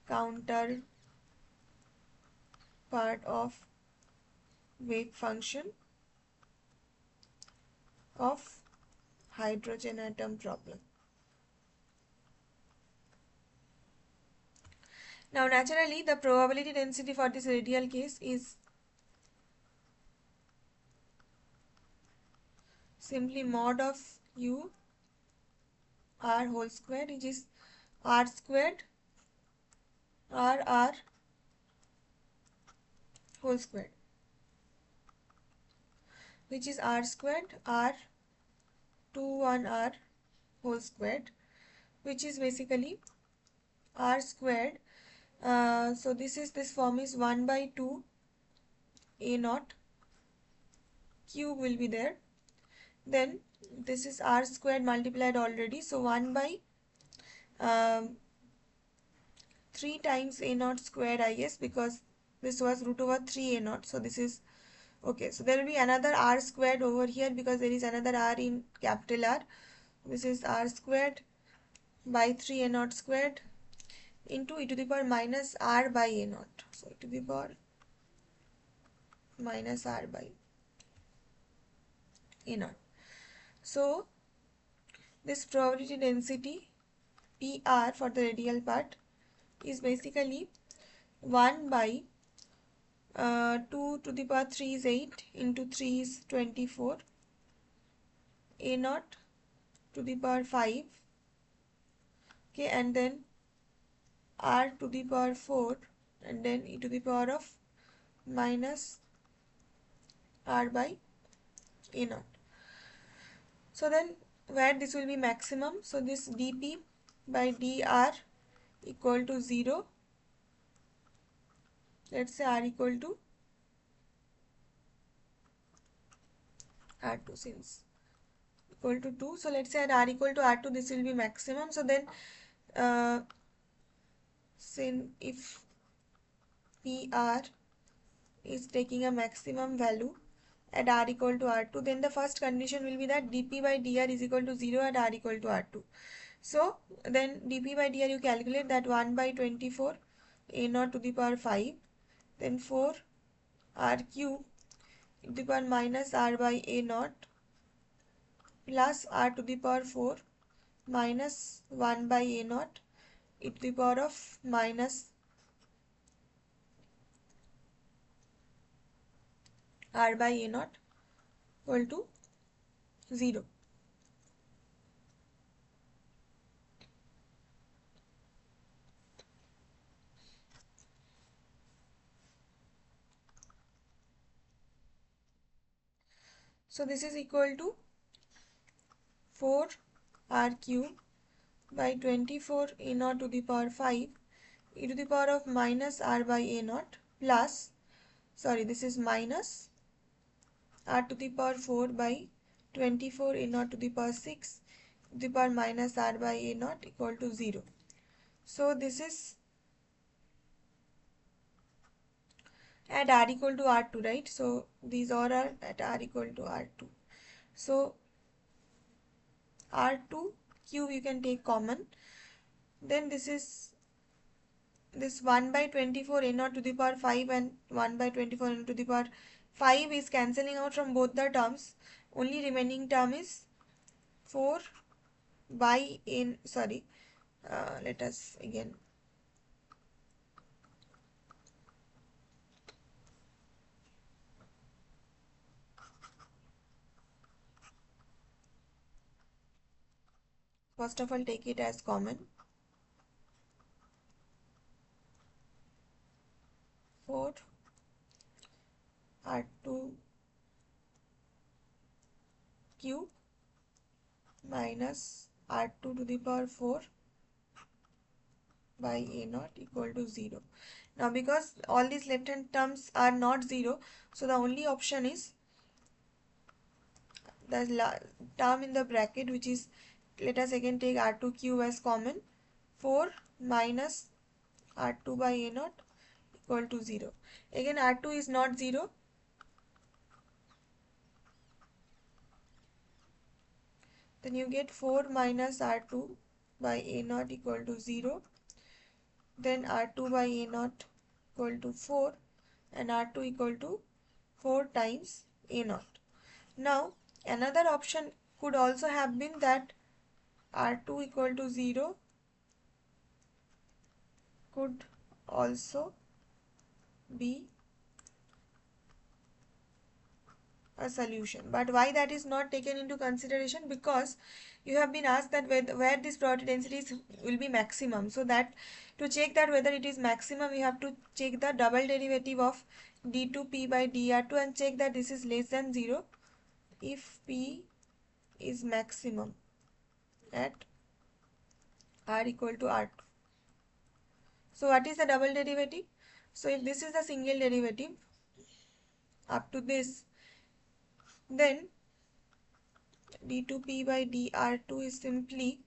counter part of wave function of hydrogen atom problem. Now naturally the probability density for this radial case is simply mod of u r whole square, which is r squared r whole squared, which is r squared r 1 r whole squared, which is basically r squared. So this form is 1 by 2 a naught, cube will be there, then this is r squared multiplied already, so 1 by 3 times a naught squared, I guess, because this was root over 3 a naught. So this is okay. So there will be another r squared over here because there is another r in capital R. This is r squared by 3 a naught squared into e to the power minus r by a naught. So e to the power minus r by a naught. So this probability density PR for the radial part is basically 1 by 2 to the power 3 is 8 into 3 is 24 a naught to the power 5, okay, and then r to the power 4 and then e to the power of minus r by a naught. So then where this will be maximum, so this dp by dr equal to 0, let's say r equal to r2, since equal to 2, so let's say at r equal to r2 this will be maximum. So then since if PR is taking a maximum value at r equal to r2, then the first condition will be that dp by dr is equal to 0 at r equal to r2. So then dp by dr you calculate that 1 by 24 a naught to the power 5, then 4 r cube to the power minus r by a naught plus r to the power 4 minus 1 by a naught e to the power of minus r by a naught equal to 0. So this is equal to 4 r cube by 24 a naught to the power 5 e to the power of minus r by a naught plus, sorry, this is minus r to the power 4 by 24 a naught to the power 6 to the power minus r by a naught equal to 0. So this is at r equal to r2, right? So these all are at r equal to r2. So r2 cube you can take common, then this is this 1 by 24 a naught to the power 5 and 1 by 24 a naught to the power 5 is cancelling out from both the terms. Only remaining term is 4 by n, sorry, let us again, First of all, take it as common. 4 R2 cube minus R2 to the power 4 by A naught equal to 0. Now because all these left hand terms are not 0, so the only option is the term in the bracket, which is, let us again take R2 cube as common, 4 minus R2 by A naught equal to 0. Again R2 is not 0, then you get 4 minus R2 by A naught equal to 0, then R2 by A naught equal to 4, and R2 equal to 4 times A naught. Now another option could also have been that R2 equal to 0 could also be a solution. But why that is not taken into consideration? Because you have been asked that where this probability densities will be maximum. So that to check that whether it is maximum, we have to check the double derivative of d2p by dr2 and check that this is less than 0 if p is maximum at r equal to r2. So what is the double derivative? So if this is the single derivative up to this, then d2p by dr2 is simply,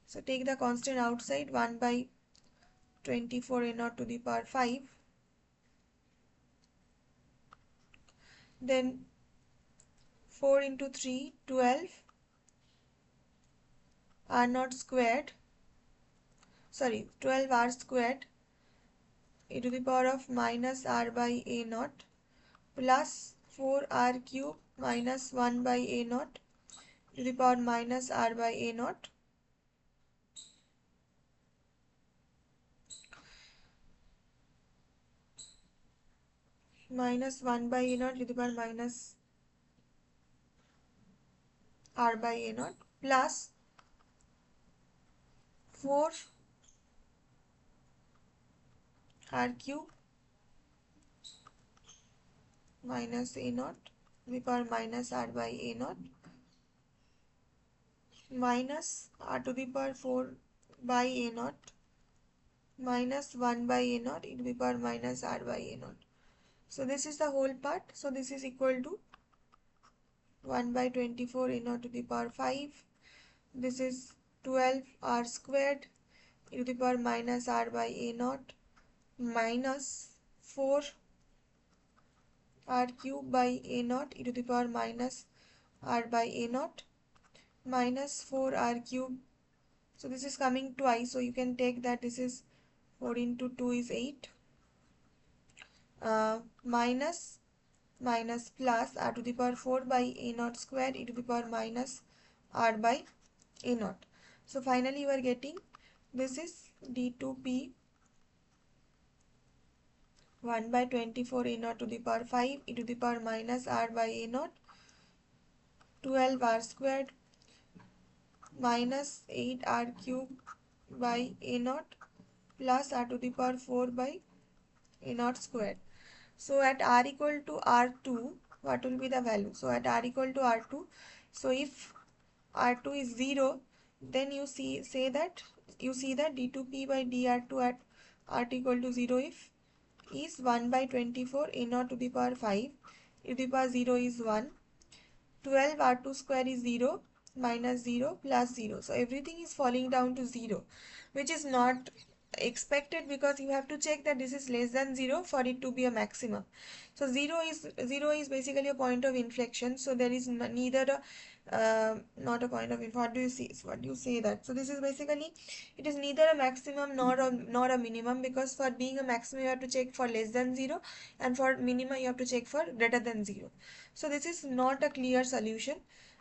so take the constant outside, 1 by 24 a naught to the power 5, then 4 into 3, 12 r naught squared, sorry 12 r squared e to the power of minus r by a naught plus 4 r cube minus 1 by a naught to the power minus r by a naught minus 1 by a naught to the power minus r by a naught plus 4 r cube minus a naught to the power minus r by a naught minus r to the power 4 by a naught minus 1 by a naught e to the power minus r by a naught. So this is the whole part. So this is equal to 1 by 24 a naught to the power 5. This is 12 r squared e to the power minus r by a naught minus 4 r cube by a naught e to the power minus r by a naught minus 4 r cube. So this is coming twice, so you can take that this is 4 into 2 is 8 minus plus r to the power 4 by a naught squared e to the power minus r by a naught. So finally you are getting this is d2p 1 by 24 a naught to the power 5 e to the power minus r by a naught 12 r squared minus 8 r cube by a naught plus r to the power 4 by a naught squared. So at r equal to r2, what will be the value? So at r equal to r2, so if r2 is 0, then you see that d2p by dr2 at r2 equal to 0 if is 1 by 24 a naught to the power 5 e to the power 0 is 1, 12 r2 square is 0 minus 0 plus 0. So everything is falling down to 0, which is not expected because you have to check that this is less than 0 for it to be a maximum. So 0 is basically a point of inflection, so there is neither not a point of what do you see, what do you say that? So this is basically, it is neither a maximum nor a minimum, because for being a maximum you have to check for less than 0 and for minimum you have to check for greater than 0. So this is not a clear solution,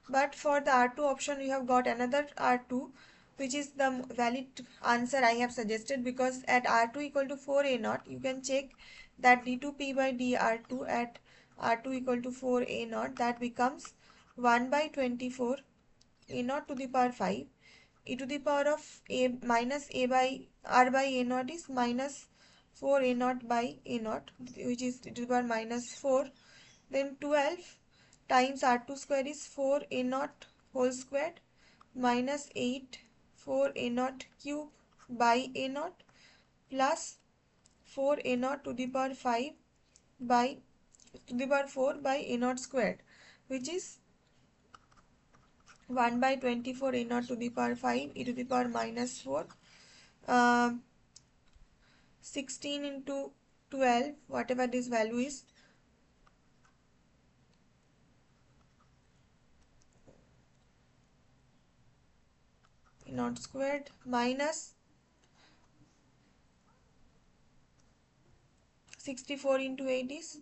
but for the R2 option we have got another R2, which is the valid answer I have suggested, because at R2 equal to 4 a naught you can check that d2p by dr2 at R2 equal to 4 a naught, that becomes 1 by 24 a naught to the power 5 e to the power of a minus a by r by a naught is minus 4 a naught by a naught, which is e to the power minus 4. Then 12 times r2 square is 4 a naught whole squared minus 8 4 a naught cube by a naught plus 4 a naught to the power 5 by to the power 4 by a naught squared, which is 1 by 24 a naught to the power 5 e to the power minus 4. 16 into 12, whatever this value is, a naught squared minus 64 into 8 is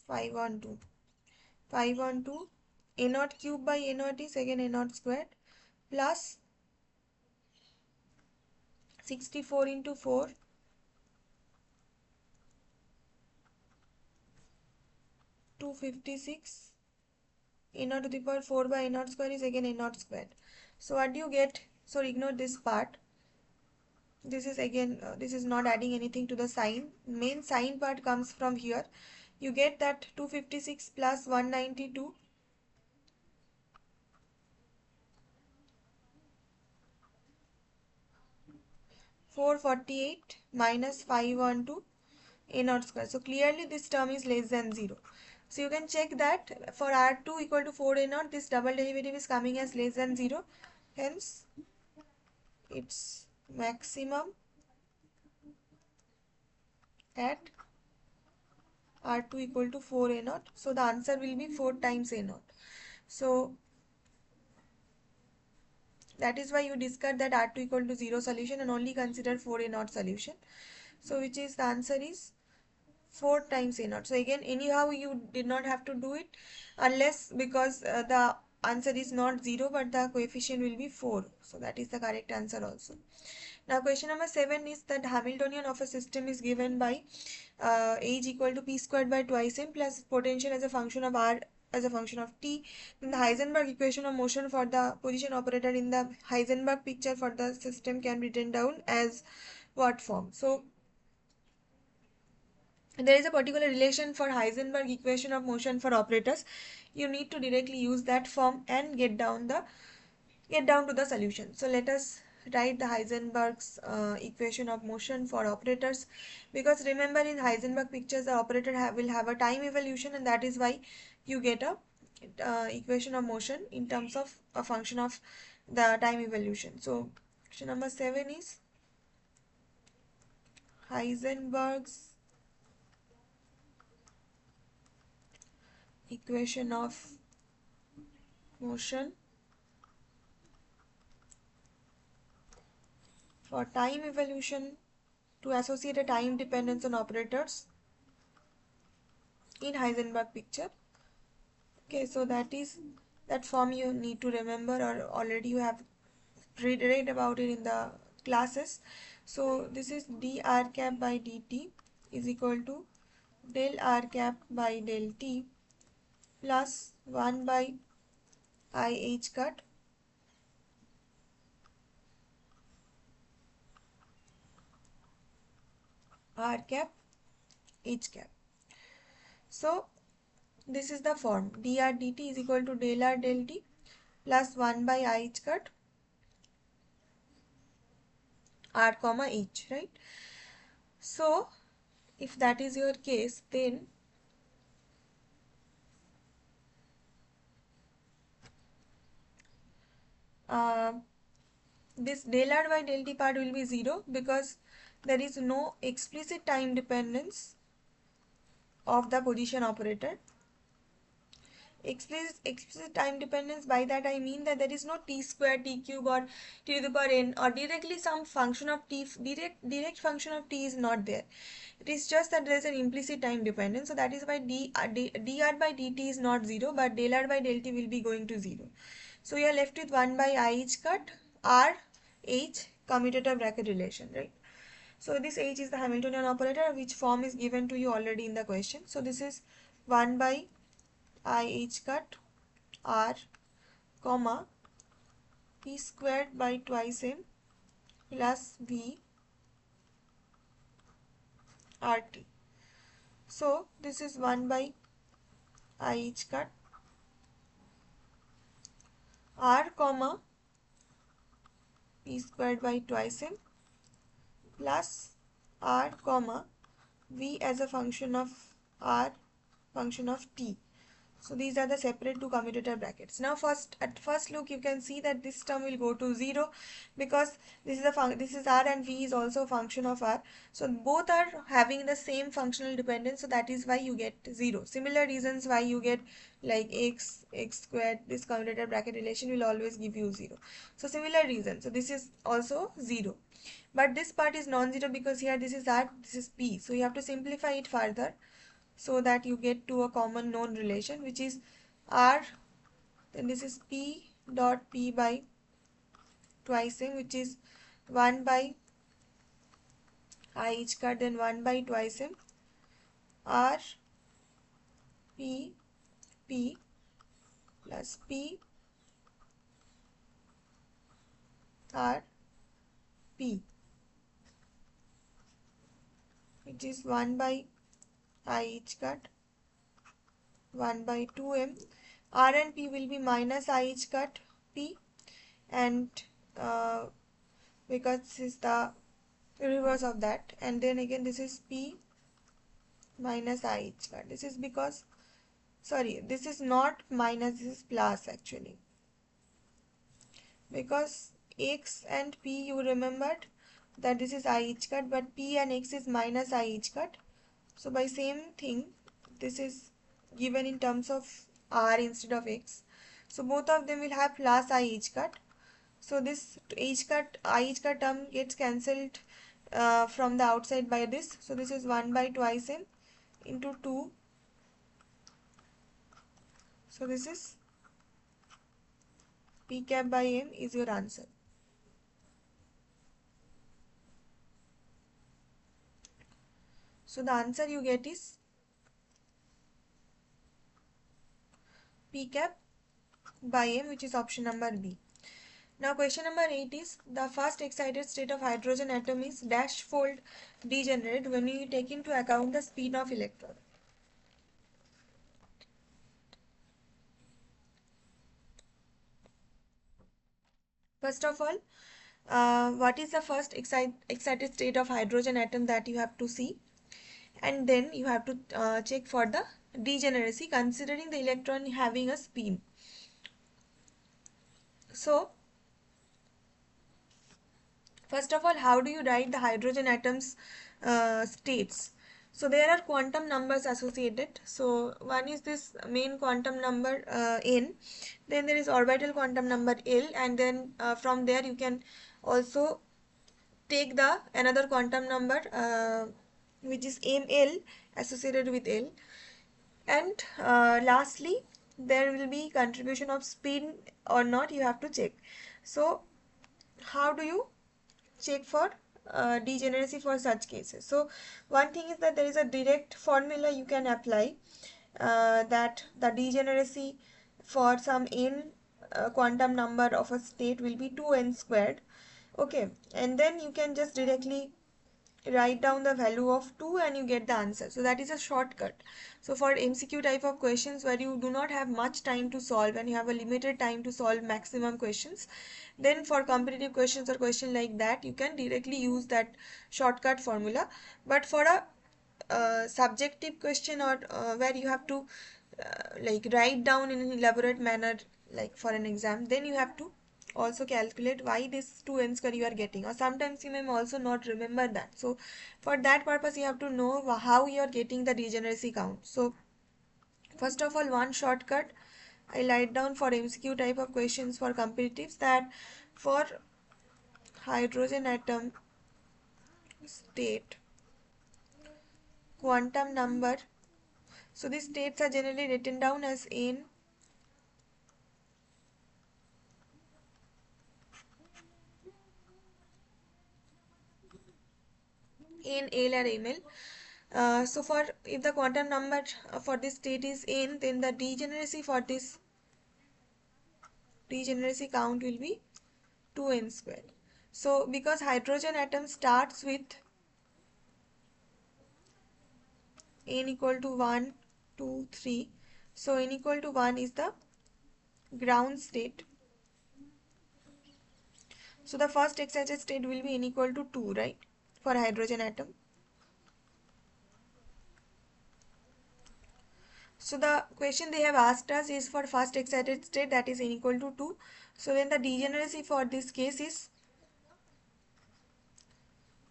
5 on 2. 5 on 2, a naught cube by a naught is again a naught squared plus 64 into 4, 256, a naught to the power 4 by a naught square is again a naught squared. So what do you get? So ignore this part. This is again, this is not adding anything to the sign. Main sign part comes from here. You get that 256 plus 192, 448 minus 512 a naught square. So clearly this term is less than 0. So you can check that for r2 equal to 4 a naught, this double derivative is coming as less than 0. Hence its maximum at r2 equal to 4 a naught. So the answer will be 4 times a naught. So that is why you discard that r2 equal to 0 solution and only consider 4 a naught solution. So which is the answer is 4 times a naught. So again, anyhow you did not have to do it unless because the answer is not 0 but the coefficient will be 4. So that is the correct answer also. Now question number 7 is that Hamiltonian of a system is given by h equal to p squared by twice m plus potential as a function of r as a function of t. Then the Heisenberg equation of motion for the position operator in the Heisenberg picture for the system can be written down as what form? So there is a particular relation for Heisenberg equation of motion for operators. You need to directly use that form and get down to the solution. So let us write the Heisenberg's equation of motion for operators, because remember in Heisenberg pictures the operator will have a time evolution, and that is why you get a equation of motion in terms of a function of the time evolution. So question number 7 is Heisenberg's equation of motion for time evolution to associate a time dependence on operators in Heisenberg picture. Okay, so that form you need to remember, or already you have read about it in the classes. So this is dr cap by dt is equal to del r cap by del t plus 1 by I h cut r cap h cap. So this is the form dr dt is equal to del r del t plus 1 by I h cut r comma h, right? So if that is your case, then this del r by del t part will be 0 because there is no explicit time dependence of the position operator Explicit time dependence, by that I mean that there is no t square, t cube, or t to the power n, or directly some function of t, direct function of t is not there. It is just that there is an implicit time dependence. So that is why dr by dt is not 0, but del r by del t will be going to 0. So we are left with 1 by I h cut r h commutator bracket relation, right? So this h is the Hamiltonian operator, which form is given to you already in the question. So this is 1 by I h cut r comma p squared by twice m plus v rt. So this is 1 by I h cut r comma p squared by twice m plus r comma v as a function of r function of t. So these are the separate two commutator brackets. Now at first look you can see that this term will go to 0 because this is r and v is also a function of r. So both are having the same functional dependence, so that is why you get 0. Similar reasons why you get like x squared, this commutator bracket relation will always give you 0. So similar reason. So this is also 0. But this part is non-zero because here this is r, this is p. So you have to simplify it further, so that you get to a common known relation, which is r, then this is p dot p by twice m, which is 1 by I h cut, then 1 by twice m r p p plus p r p, which is 1 by I h cut 1 by 2m. R and p will be minus I h cut p, and because this is the reverse of that, and then again this is p minus I h cut. This is because, sorry, this is not minus, this is plus actually, because x and p, you remembered that this is I h cut, but p and x is minus I h cut. So by same thing, this is given in terms of r instead of x. So both of them will have plus I h cut. So this I h cut term gets cancelled from the outside by this. So this is 1 by twice m into 2. So this is p cap by m is your answer. So the answer you get is p cap by m, which is option number B. Now question number 8 is, the first excited state of hydrogen atom is dash fold degenerate when you take into account the spin of electron. First of all, what is the first excited state of hydrogen atom that you have to see, and then you have to check for the degeneracy considering the electron having a spin. So first of all, how do you write the hydrogen atoms states? So there are quantum numbers associated. So one is this main quantum number n, then there is orbital quantum number L, and then from there you can also take the another quantum number which is ml associated with L, and lastly there will be contribution of spin or not, you have to check. So how do you check for degeneracy for such cases? So one thing is that there is a direct formula you can apply, that the degeneracy for some n quantum number of a state will be 2n squared. Okay, and then you can just directly write down the value of 2 and you get the answer. So that is a shortcut. So for MCQ type of questions where you do not have much time to solve and you have a limited time to solve maximum questions, then for competitive questions or question like that, you can directly use that shortcut formula. But for a subjective question, or where you have to like write down in an elaborate manner, like for an exam, then you have to also calculate why this 2n square you are getting, or sometimes you may also not remember that. So for that purpose you have to know how you are getting the degeneracy count. So first of all, one shortcut I write down for MCQ type of questions for competitives that for hydrogen atom state quantum number. So these states are generally written down as N, L or ML. So for if the quantum number for this state is N, then the degeneracy for this degeneracy count will be 2n squared. So because hydrogen atom starts with n equal to 1, 2, 3, so n equal to 1 is the ground state. So the first excited state will be n equal to 2, right, for hydrogen atom. So the question they have asked us is for first excited state, that is n equal to 2. So then the degeneracy for this case is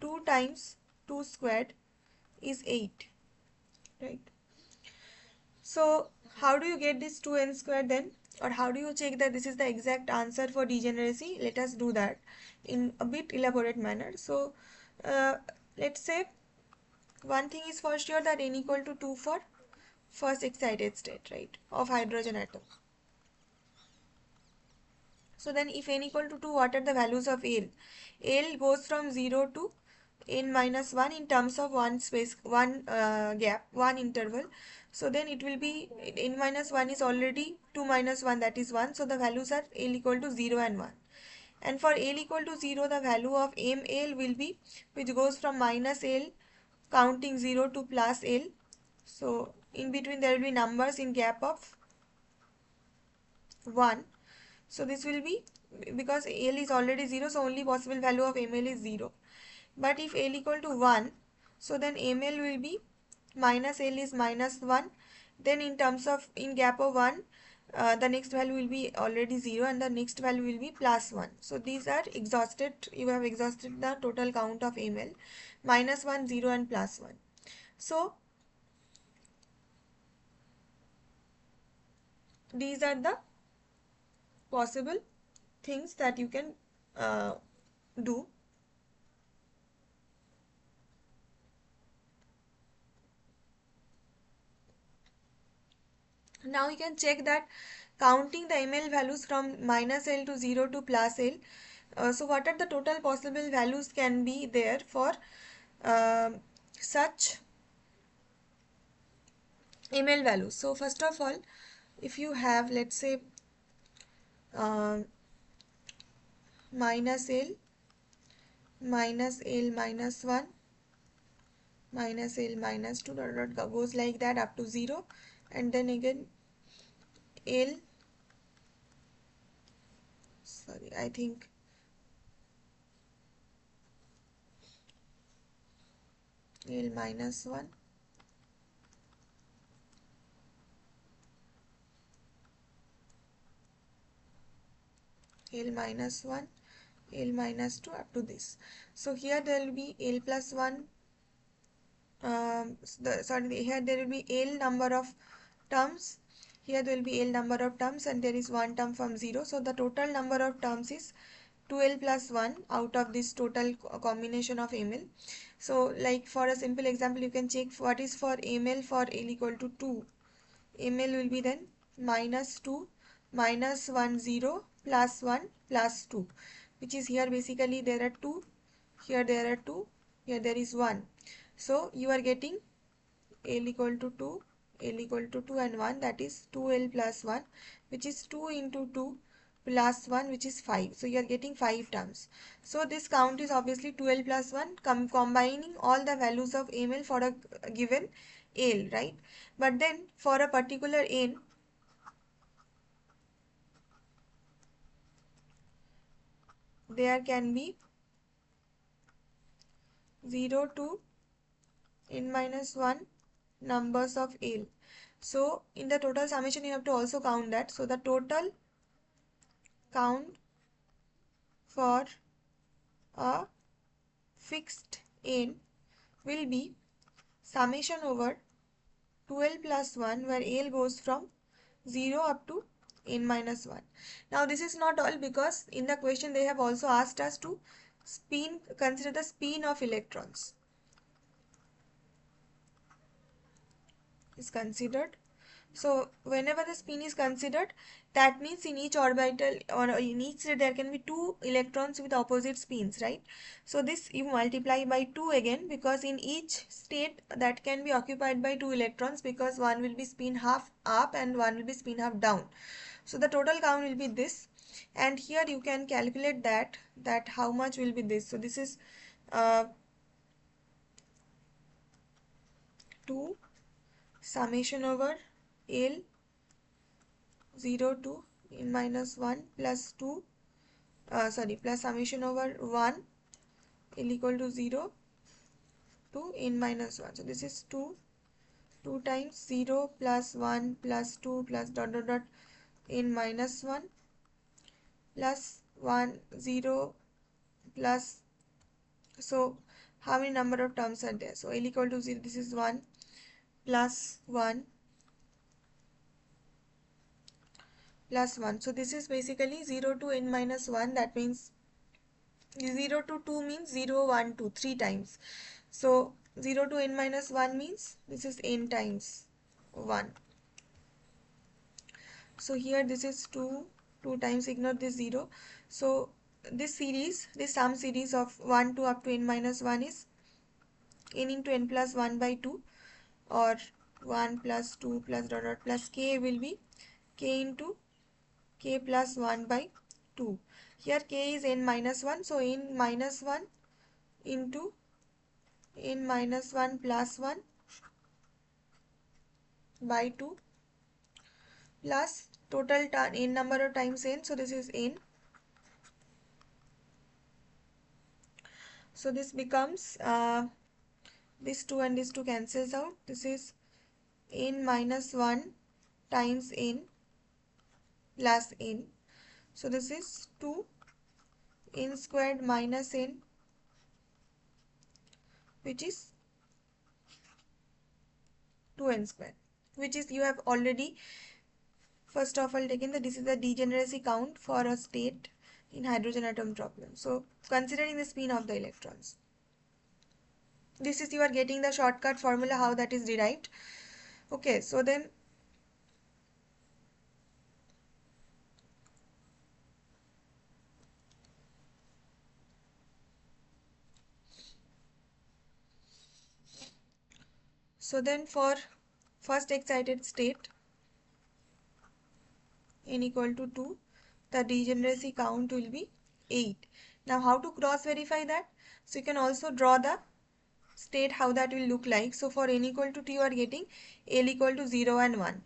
2 times 2 squared is 8, right? So how do you get this 2n squared then? Or how do you check that this is the exact answer for degeneracy? Let us do that in a bit elaborate manner. So let's say one thing is for sure, that n equal to 2 for first excited state, right, of hydrogen atom. So then if n equal to 2, what are the values of L? L goes from 0 to n minus 1 in terms of one space, one gap, one interval. So then it will be n minus 1 is already 2 minus 1, that is 1. So the values are L equal to 0 and 1. And for L equal to 0, the value of ML will be, which goes from minus L counting 0 to plus L. So in between there will be numbers in gap of 1. So this will be, because L is already 0, so only possible value of ML is 0. But if L equal to 1, so then ML will be minus L is minus 1. Then in terms of, in gap of 1, the next value will be already 0 and the next value will be plus 1. So these are exhausted, you have exhausted the total count of ML, minus 1, 0 and plus 1. So these are the possible things that you can do. Now you can check that counting the ml values from minus L to 0 to plus L. So what are the total possible values can be there for such ml values. So first of all, if you have, let's say, minus L minus 1 minus L minus 2 goes like that up to 0, and then again L, sorry, I think L minus 1, L minus 1, L minus 2 up to this. So here there will be L plus 1, here there will be L number of terms, here there will be L number of terms, and there is one term from 0. So the total number of terms is 2L plus 1 out of this total combination of ML. So like for a simple example, you can check what is for ML for L equal to 2. ML will be then minus 2 minus 1 0 plus 1 plus 2, which is here basically there are 2, here there are 2, here there is 1. So you are getting L equal to 2, L equal to 2 and 1, that is 2L plus 1, which is 2 into 2 plus 1, which is 5. So you are getting 5 terms. So this count is obviously 2L plus 1 combining all the values of ML for a given L, right? But then for a particular N, there can be 0 to n minus 1 numbers of L. So in the total summation you have to also count that. So the total count for a fixed n will be summation over 2L plus 1, where L goes from 0 up to n minus 1. Now this is not all, because in the question they have also asked us to consider the spin of electrons is considered. So whenever the spin is considered, that means in each orbital or in each state there can be two electrons with opposite spins, right? So this you multiply by 2 again, because in each state that can be occupied by two electrons, because one will be spin half up and one will be spin half down. So the total count will be this, and here you can calculate that how much will be this. So this is 2 summation over L 0 to n minus 1 plus 2 plus summation over 1 L equal to 0 to n minus 1. So this is 2 times 0 plus 1 plus 2 plus dot dot dot n minus 1 plus 1 0 plus, so how many number of terms are there? So L equal to 0, this is 1 plus 1 plus 1. So this is basically 0 to n minus 1, that means 0 to 2 means 0, 1, 2, 3 times. So 0 to n minus 1 means this is n times 1. So here this is 2 times, ignore this 0. So this sum series of 1 to up to n minus 1 is n into n plus 1 by 2, or 1 plus 2 plus dot dot plus k will be k into k plus 1 by 2. Here k is n minus 1, so n minus 1 into n minus 1 plus 1 by 2 plus total n number of times n, so this is n. So this becomes this 2 and this 2 cancels out. This is n minus 1 times n plus n. So this is 2 n squared minus n, which is 2n squared, which is you have already first of all taken that this is the degeneracy count for a state in hydrogen atom problem. So considering the spin of the electrons, this is you are getting the shortcut formula how that is derived. Okay, so then for first excited state n equal to 2, the degeneracy count will be 8. Now how to cross verify that? So you can also draw the state how that will look like. So for n equal to 2 you are getting L equal to 0 and 1.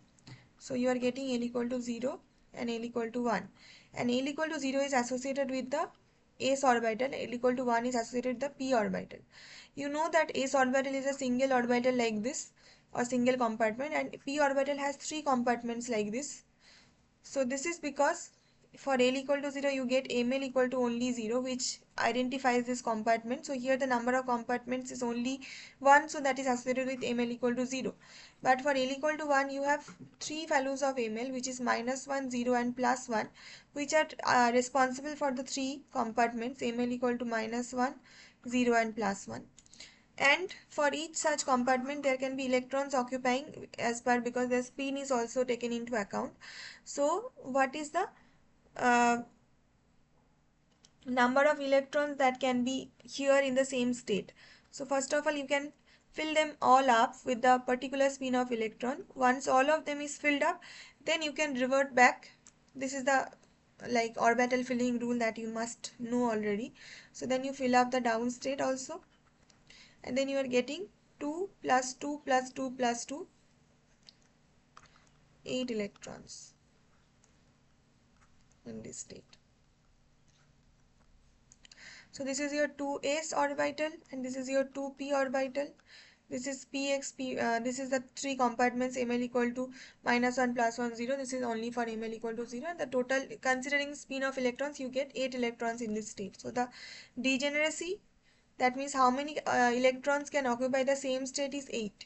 So you are getting L equal to 0 and L equal to 1. And L equal to 0 is associated with the s orbital, L equal to 1 is associated with the p orbital. You know that s orbital is a single orbital like this, or single compartment, and p orbital has 3 compartments like this. So this is because for L equal to 0 you get ml equal to only 0, which identifies this compartment. So here the number of compartments is only 1, so that is associated with ml equal to 0. But for L equal to 1 you have 3 values of ml, which is minus 1, 0 and plus 1, which are responsible for the 3 compartments ml equal to minus 1, 0 and plus 1. And for each such compartment there can be electrons occupying as per, because the spin is also taken into account. So what is the number of electrons that can be here in the same state? So first of all you can fill them all up with the particular spin of electron. Once all of them is filled up, then you can revert back. This is the like orbital filling rule that you must know already. So then you fill up the down state also, and then you are getting 2 plus 2 plus 2 plus 2, 8 electrons in this state. So this is your 2s orbital and this is your 2p orbital. This is px, this is the 3 compartments ml equal to minus 1 plus 1 0. This is only for ml equal to 0, and the total considering spin of electrons you get 8 electrons in this state. So the degeneracy, that means how many electrons can occupy the same state, is 8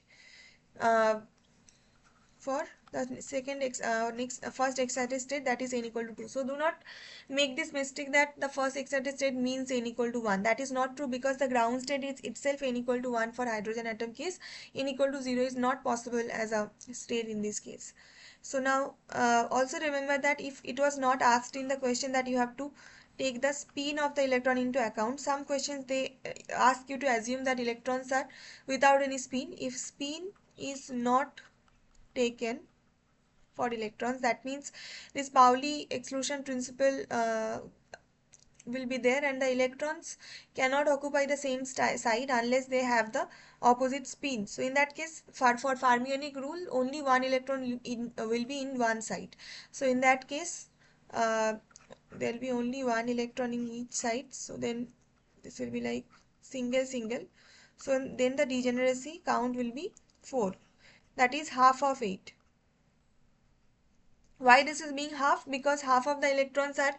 for the first excited state, that is n equal to 2. So do not make this mistake that the first excited state means n equal to 1. That is not true, because the ground state is itself n equal to 1 for hydrogen atom case. N equal to 0 is not possible as a state in this case. So now also remember that if it was not asked in the question that you have to take the spin of the electron into account, some questions they ask you to assume that electrons are without any spin. If spin is not taken for electrons, that means this Pauli exclusion principle will be there, and the electrons cannot occupy the same side unless they have the opposite spin. So in that case, for fermionic rule, only one electron will be in one side. So in that case, uh, there will be only one electron in each side. So then this will be like single single. So then the degeneracy count will be 4, that is half of 8. Why this is being half? Because half of the electrons are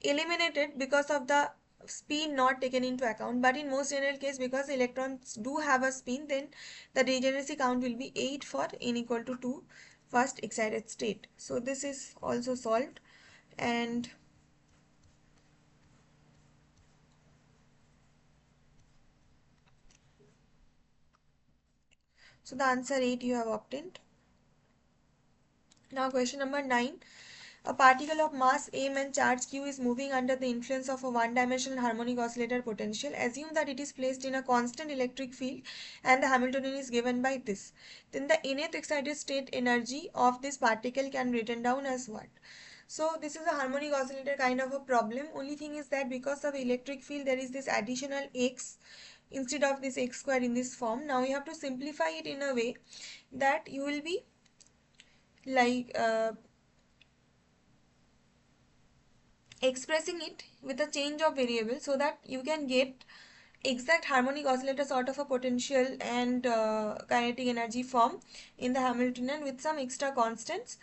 eliminated because of the spin not taken into account. But in most general case, because electrons do have a spin, then the degeneracy count will be 8 for n equal to 2 first excited state. So this is also solved, and so the answer 8 you have obtained. Now question number 9. A particle of mass m and charge q is moving under the influence of a one-dimensional harmonic oscillator potential. Assume that it is placed in a constant electric field and the Hamiltonian is given by this. Then the nth excited state energy of this particle can be written down as what? So this is a harmonic oscillator kind of a problem. Only thing is that because of electric field there is this additional x instead of this x square in this form. Now you have to simplify it in a way that you will be like expressing it with a change of variable, so that you can get exact harmonic oscillator sort of a potential and kinetic energy form in the Hamiltonian with some extra constants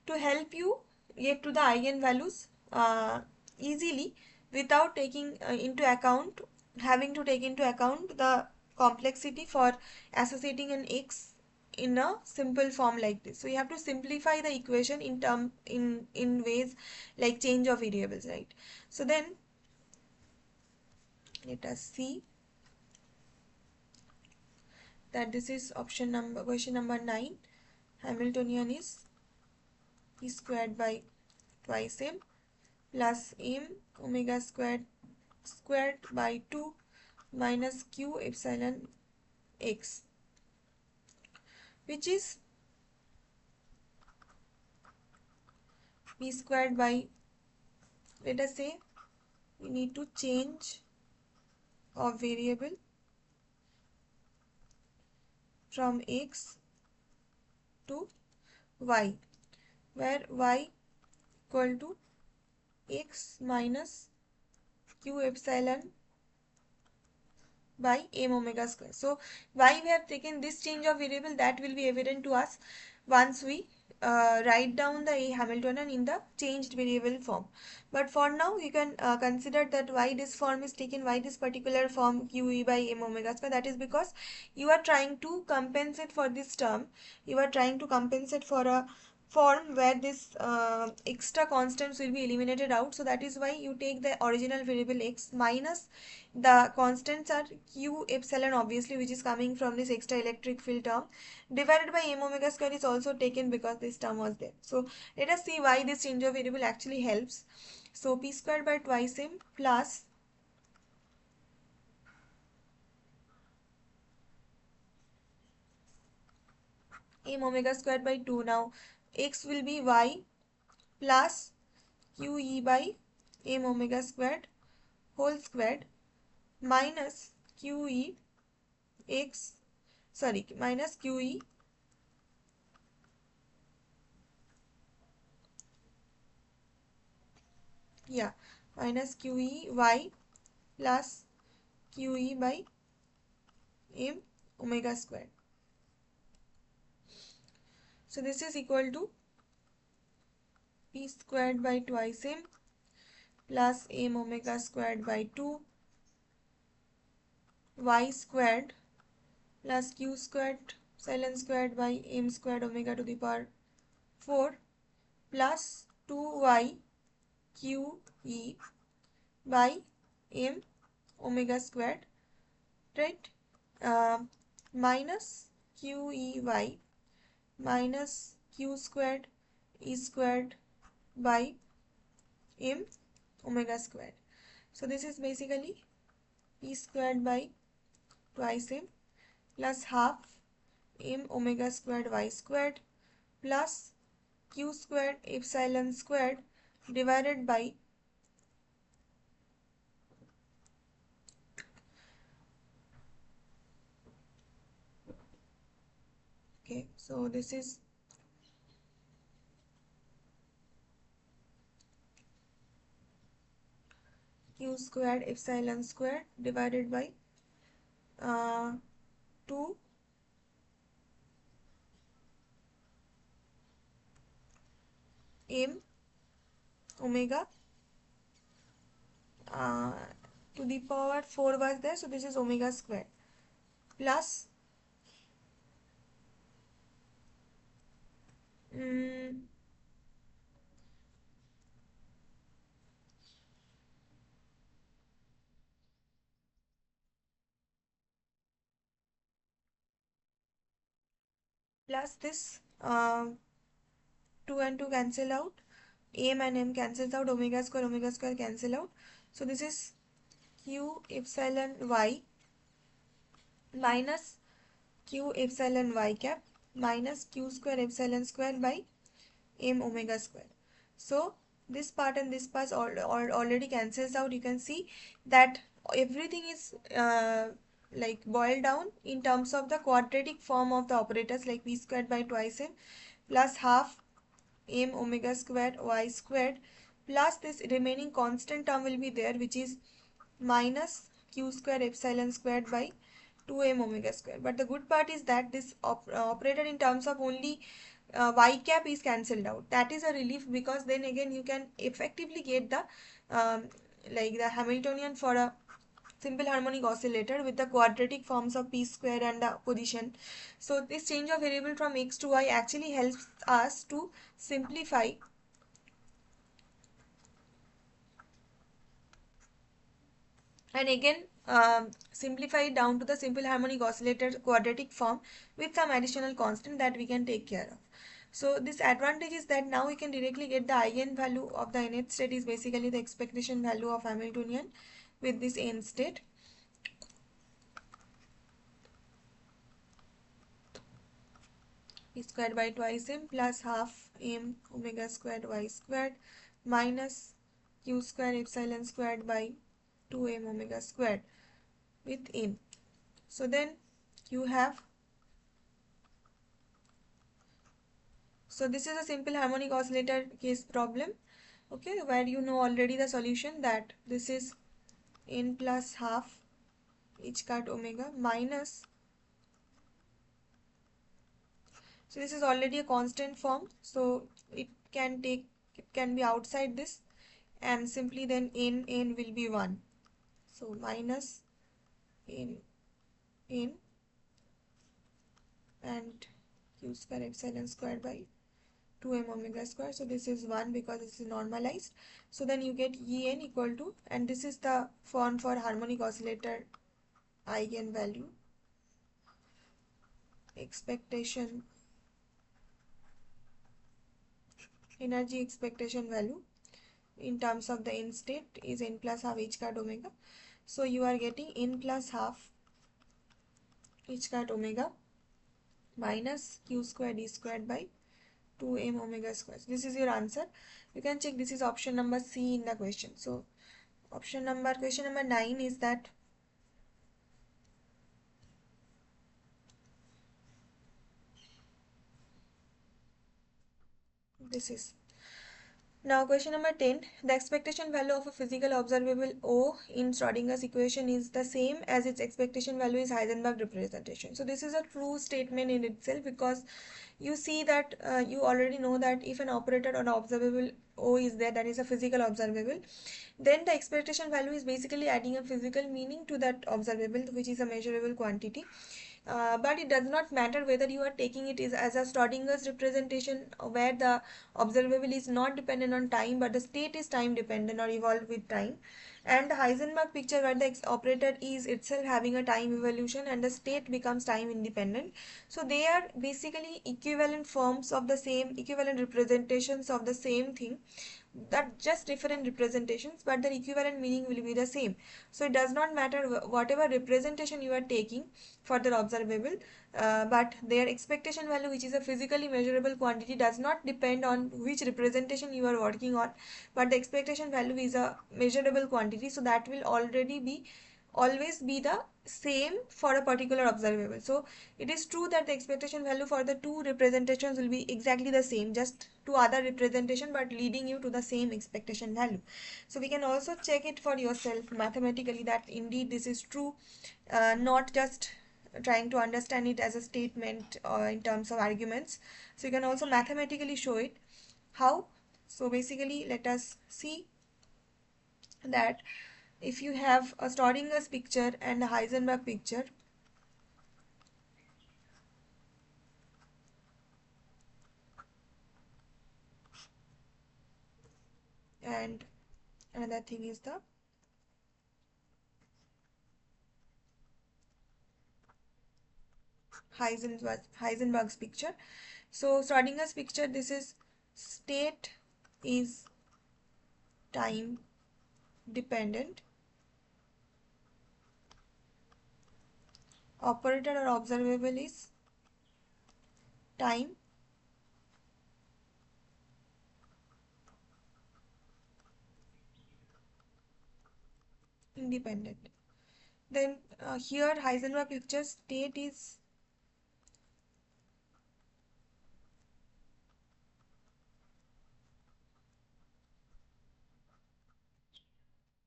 to help you get to the eigenvalues easily without taking into account having to take into account the complexity for associating an x in a simple form like this. So you have to simplify the equation in ways like change of variables, right? So then let us see that this is question number 9. Hamiltonian is p squared by twice m plus m omega squared by 2 minus q epsilon x, which is p squared by, let us say we need to change of variable from x to y, where y equal to x minus q epsilon by m omega square. So why we have taken this change of variable, that will be evident to us once we write down the Hamiltonian in the changed variable form. But for now you can consider that why this form is taken, why this particular form QE by m omega square. That is because you are trying to compensate for this term. You are trying to compensate for a form where this extra constants will be eliminated out. So that is why you take the original variable x minus the constants are q epsilon, obviously, which is coming from this extra electric field term, divided by m omega square is also taken because this term was there. So let us see why this change of variable actually helps. So p squared by twice m plus m omega squared by 2. Now x will be y plus qe by m omega squared whole squared minus qe x, sorry, minus qe yeah minus qe y plus qe by m omega squared. So this is equal to p squared by twice m plus m omega squared by 2 y squared plus q squared epsilon squared by m squared omega to the power 4 plus 2y q e by m omega squared, right? uh, Minus q e y minus q squared e squared by m omega squared. So this is basically e squared by twice m plus half m omega squared y squared plus q squared epsilon squared divided by, okay, so this is q squared epsilon squared divided by 2 m omega uh, to the power 4 was there, so this is omega squared plus mm, plus this 2 and 2 cancel out, m and m cancels out, omega square cancel out, so this is q epsilon y minus q epsilon y cap minus q square epsilon square by m omega square. So this part and this part already cancels out. You can see that everything is like boiled down in terms of the quadratic form of the operators, like v squared by twice m plus half m omega squared y squared plus this remaining constant term will be there, which is minus q square epsilon squared by 2m omega square. But the good part is that this operator in terms of only y cap is cancelled out. That is a relief, because then again you can effectively get the like the Hamiltonian for a simple harmonic oscillator with the quadratic forms of p square and the position. So this change of variable from x to y actually helps us to simplify and again simplify it down to the simple harmonic oscillator quadratic form with some additional constant that we can take care of. So this advantage is that now we can directly get the eigenvalue of the nth state is basically the expectation value of Hamiltonian with this n state. E squared by twice m plus half m omega squared y squared minus q squared epsilon squared by 2m omega squared with m. So then you have, so this is a simple harmonic oscillator case problem, okay, where you know already the solution, that this is n plus half h cut omega minus, so this is already a constant form, so it can be outside this, and simply then n will be 1, so minus n and q square epsilon squared by 2m omega square. So this is 1 because this is normalized. So then you get En equal to, and this is the form for harmonic oscillator eigenvalue, expectation, energy expectation value in terms of the n state is n plus half h cut omega. So you are getting n plus half h cut omega minus q squared d squared by 2m omega square. So this is your answer. You can check, this is option number C in the question. So question number 9 is that this is. Now question number 10, the expectation value of a physical observable O in Schrodinger's equation is the same as its expectation value is Heisenberg representation. So this is a true statement in itself, because you see that you already know that if an operator or an observable O is there, that is a physical observable, then the expectation value is basically adding a physical meaning to that observable, which is a measurable quantity. but it does not matter whether you are taking it is as a Schrodinger's representation where the observable is not dependent on time but the state is time dependent or evolved with time, and the Heisenberg picture where the operator is itself having a time evolution and the state becomes time independent. So they are basically equivalent forms of the same, equivalent representations of the same thing, that just different representations but the equivalent meaning will be the same. So it does not matter whatever representation you are taking for the observable, but their expectation value, which is a physically measurable quantity, does not depend on which representation you are working on, but the expectation value is a measurable quantity, so that will already be always be the same for a particular observable. So it is true that the expectation value for the two representations will be exactly the same, just two other representation but leading you to the same expectation value. So we can also check it for yourself mathematically that indeed this is true, not just trying to understand it as a statement or in terms of arguments. So you can also mathematically show it. How? So basically let us see that if you have a Schrodinger's picture and a Heisenberg picture, and another thing is the Heisenberg's picture. So Schrodinger's picture, this is state is time dependent, operator or observable is time independent. Then here Heisenberg picture, state is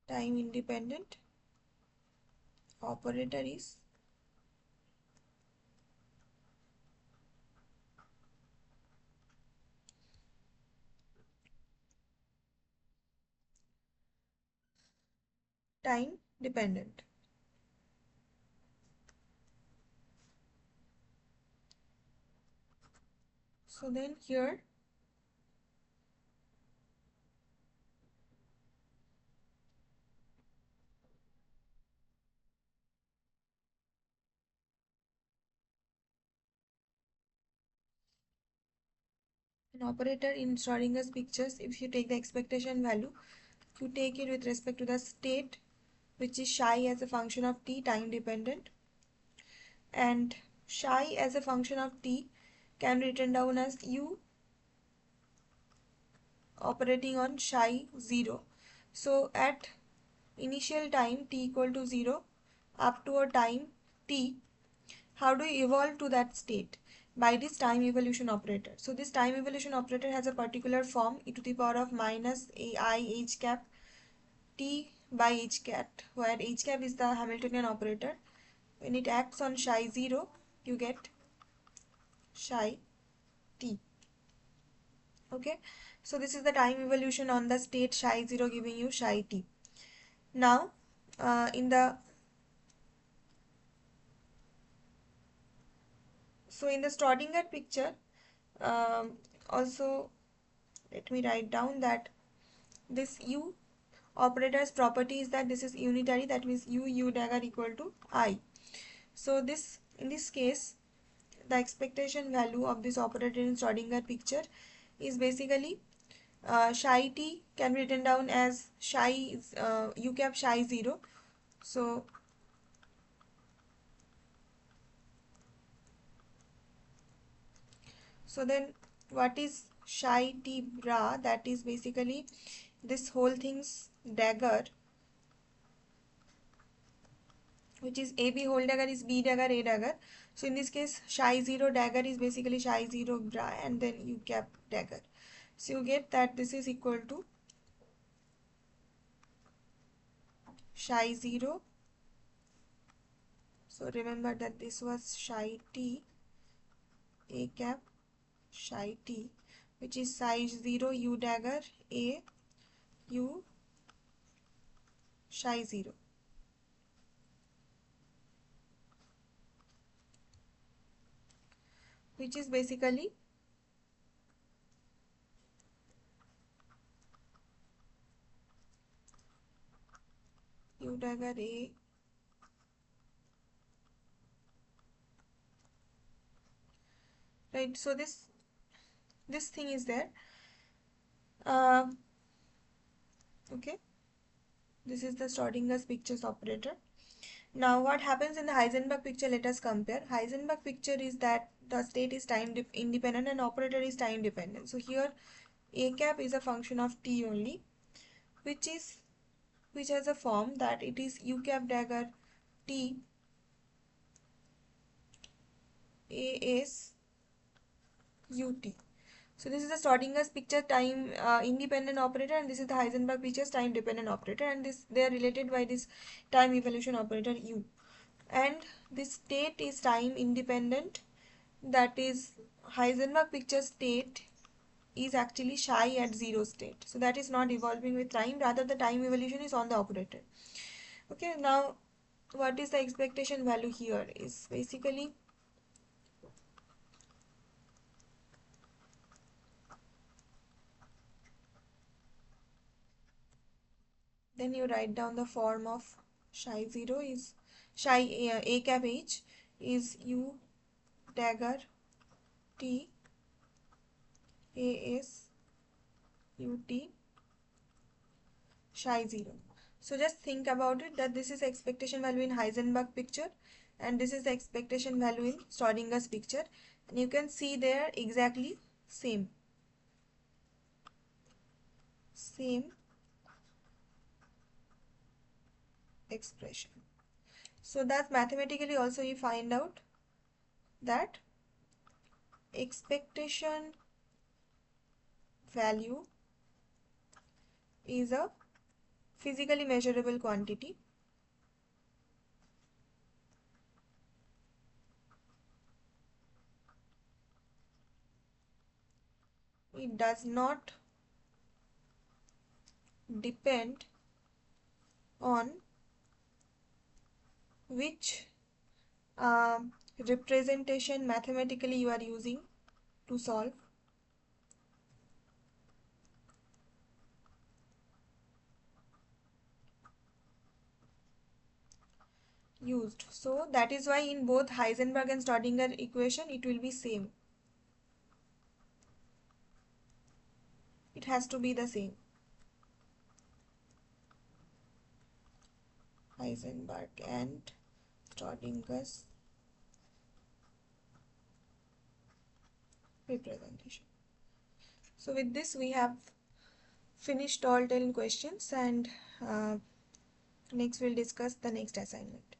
time independent, operator is time dependent. So then here an operator in Schrodinger's pictures, if you take the expectation value, you take it with respect to the state, which is psi as a function of t, time dependent, and psi as a function of t can be written down as u operating on psi 0. So at initial time t equal to 0 up to a time t, how do you evolve to that state? By this time evolution operator. So this time evolution operator has a particular form, e to the power of minus ai h cap t by h cap, where h cap is the Hamiltonian operator. When it acts on psi 0, you get psi t. Okay, so this is the time evolution on the state psi 0 giving you psi t. Now in the Schrodinger picture, also let me write down that this u operator's property is that this is unitary, that means u dagger equal to I. So this, in this case, the expectation value of this operator in Schrodinger picture is basically psi t can be written down as psi u cap psi 0. So then what is psi t bra? That is basically this whole thing's dagger, which is AB whole dagger is B dagger A dagger. So in this case psi 0 dagger is basically psi 0 bra and then u cap dagger. So you get that this is equal to psi 0. So remember that this was psi t A cap psi t, which is psi 0 u dagger A u psi 0. which is basically u dagger a, right? So this thing is there. uh, okay, this is the Schrodinger's pictures operator. Now what happens in the Heisenberg picture? Let us compare. Heisenberg picture is that the state is time independent and operator is time dependent. So here a cap is a function of t only, which has a form that it is u cap dagger t as ut. So this is the Schrodinger's picture time independent operator, and this is the Heisenberg picture's time dependent operator, and this they are related by this time evolution operator u. And this state is time independent, that is Heisenberg picture state is actually psi at 0 state, so that is not evolving with time, rather the time evolution is on the operator. Okay, now what is the expectation value here is basically, then you write down the form of psi 0 is psi a cap h is u dagger t as ut psi 0. So just think about it, that this is expectation value in Heisenberg picture and this is the expectation value in Schrodinger's picture, and you can see there exactly same expression. So that mathematically also you find out that expectation value is a physically measurable quantity. It does not depend on which representation mathematically you are using to solve. Used. So that is why in both Heisenberg and Schrodinger equation it will be same. It has to be the same. Heisenberg and Schrodinger's representation. So with this we have finished all 10 questions, and next we'll discuss the next assignment.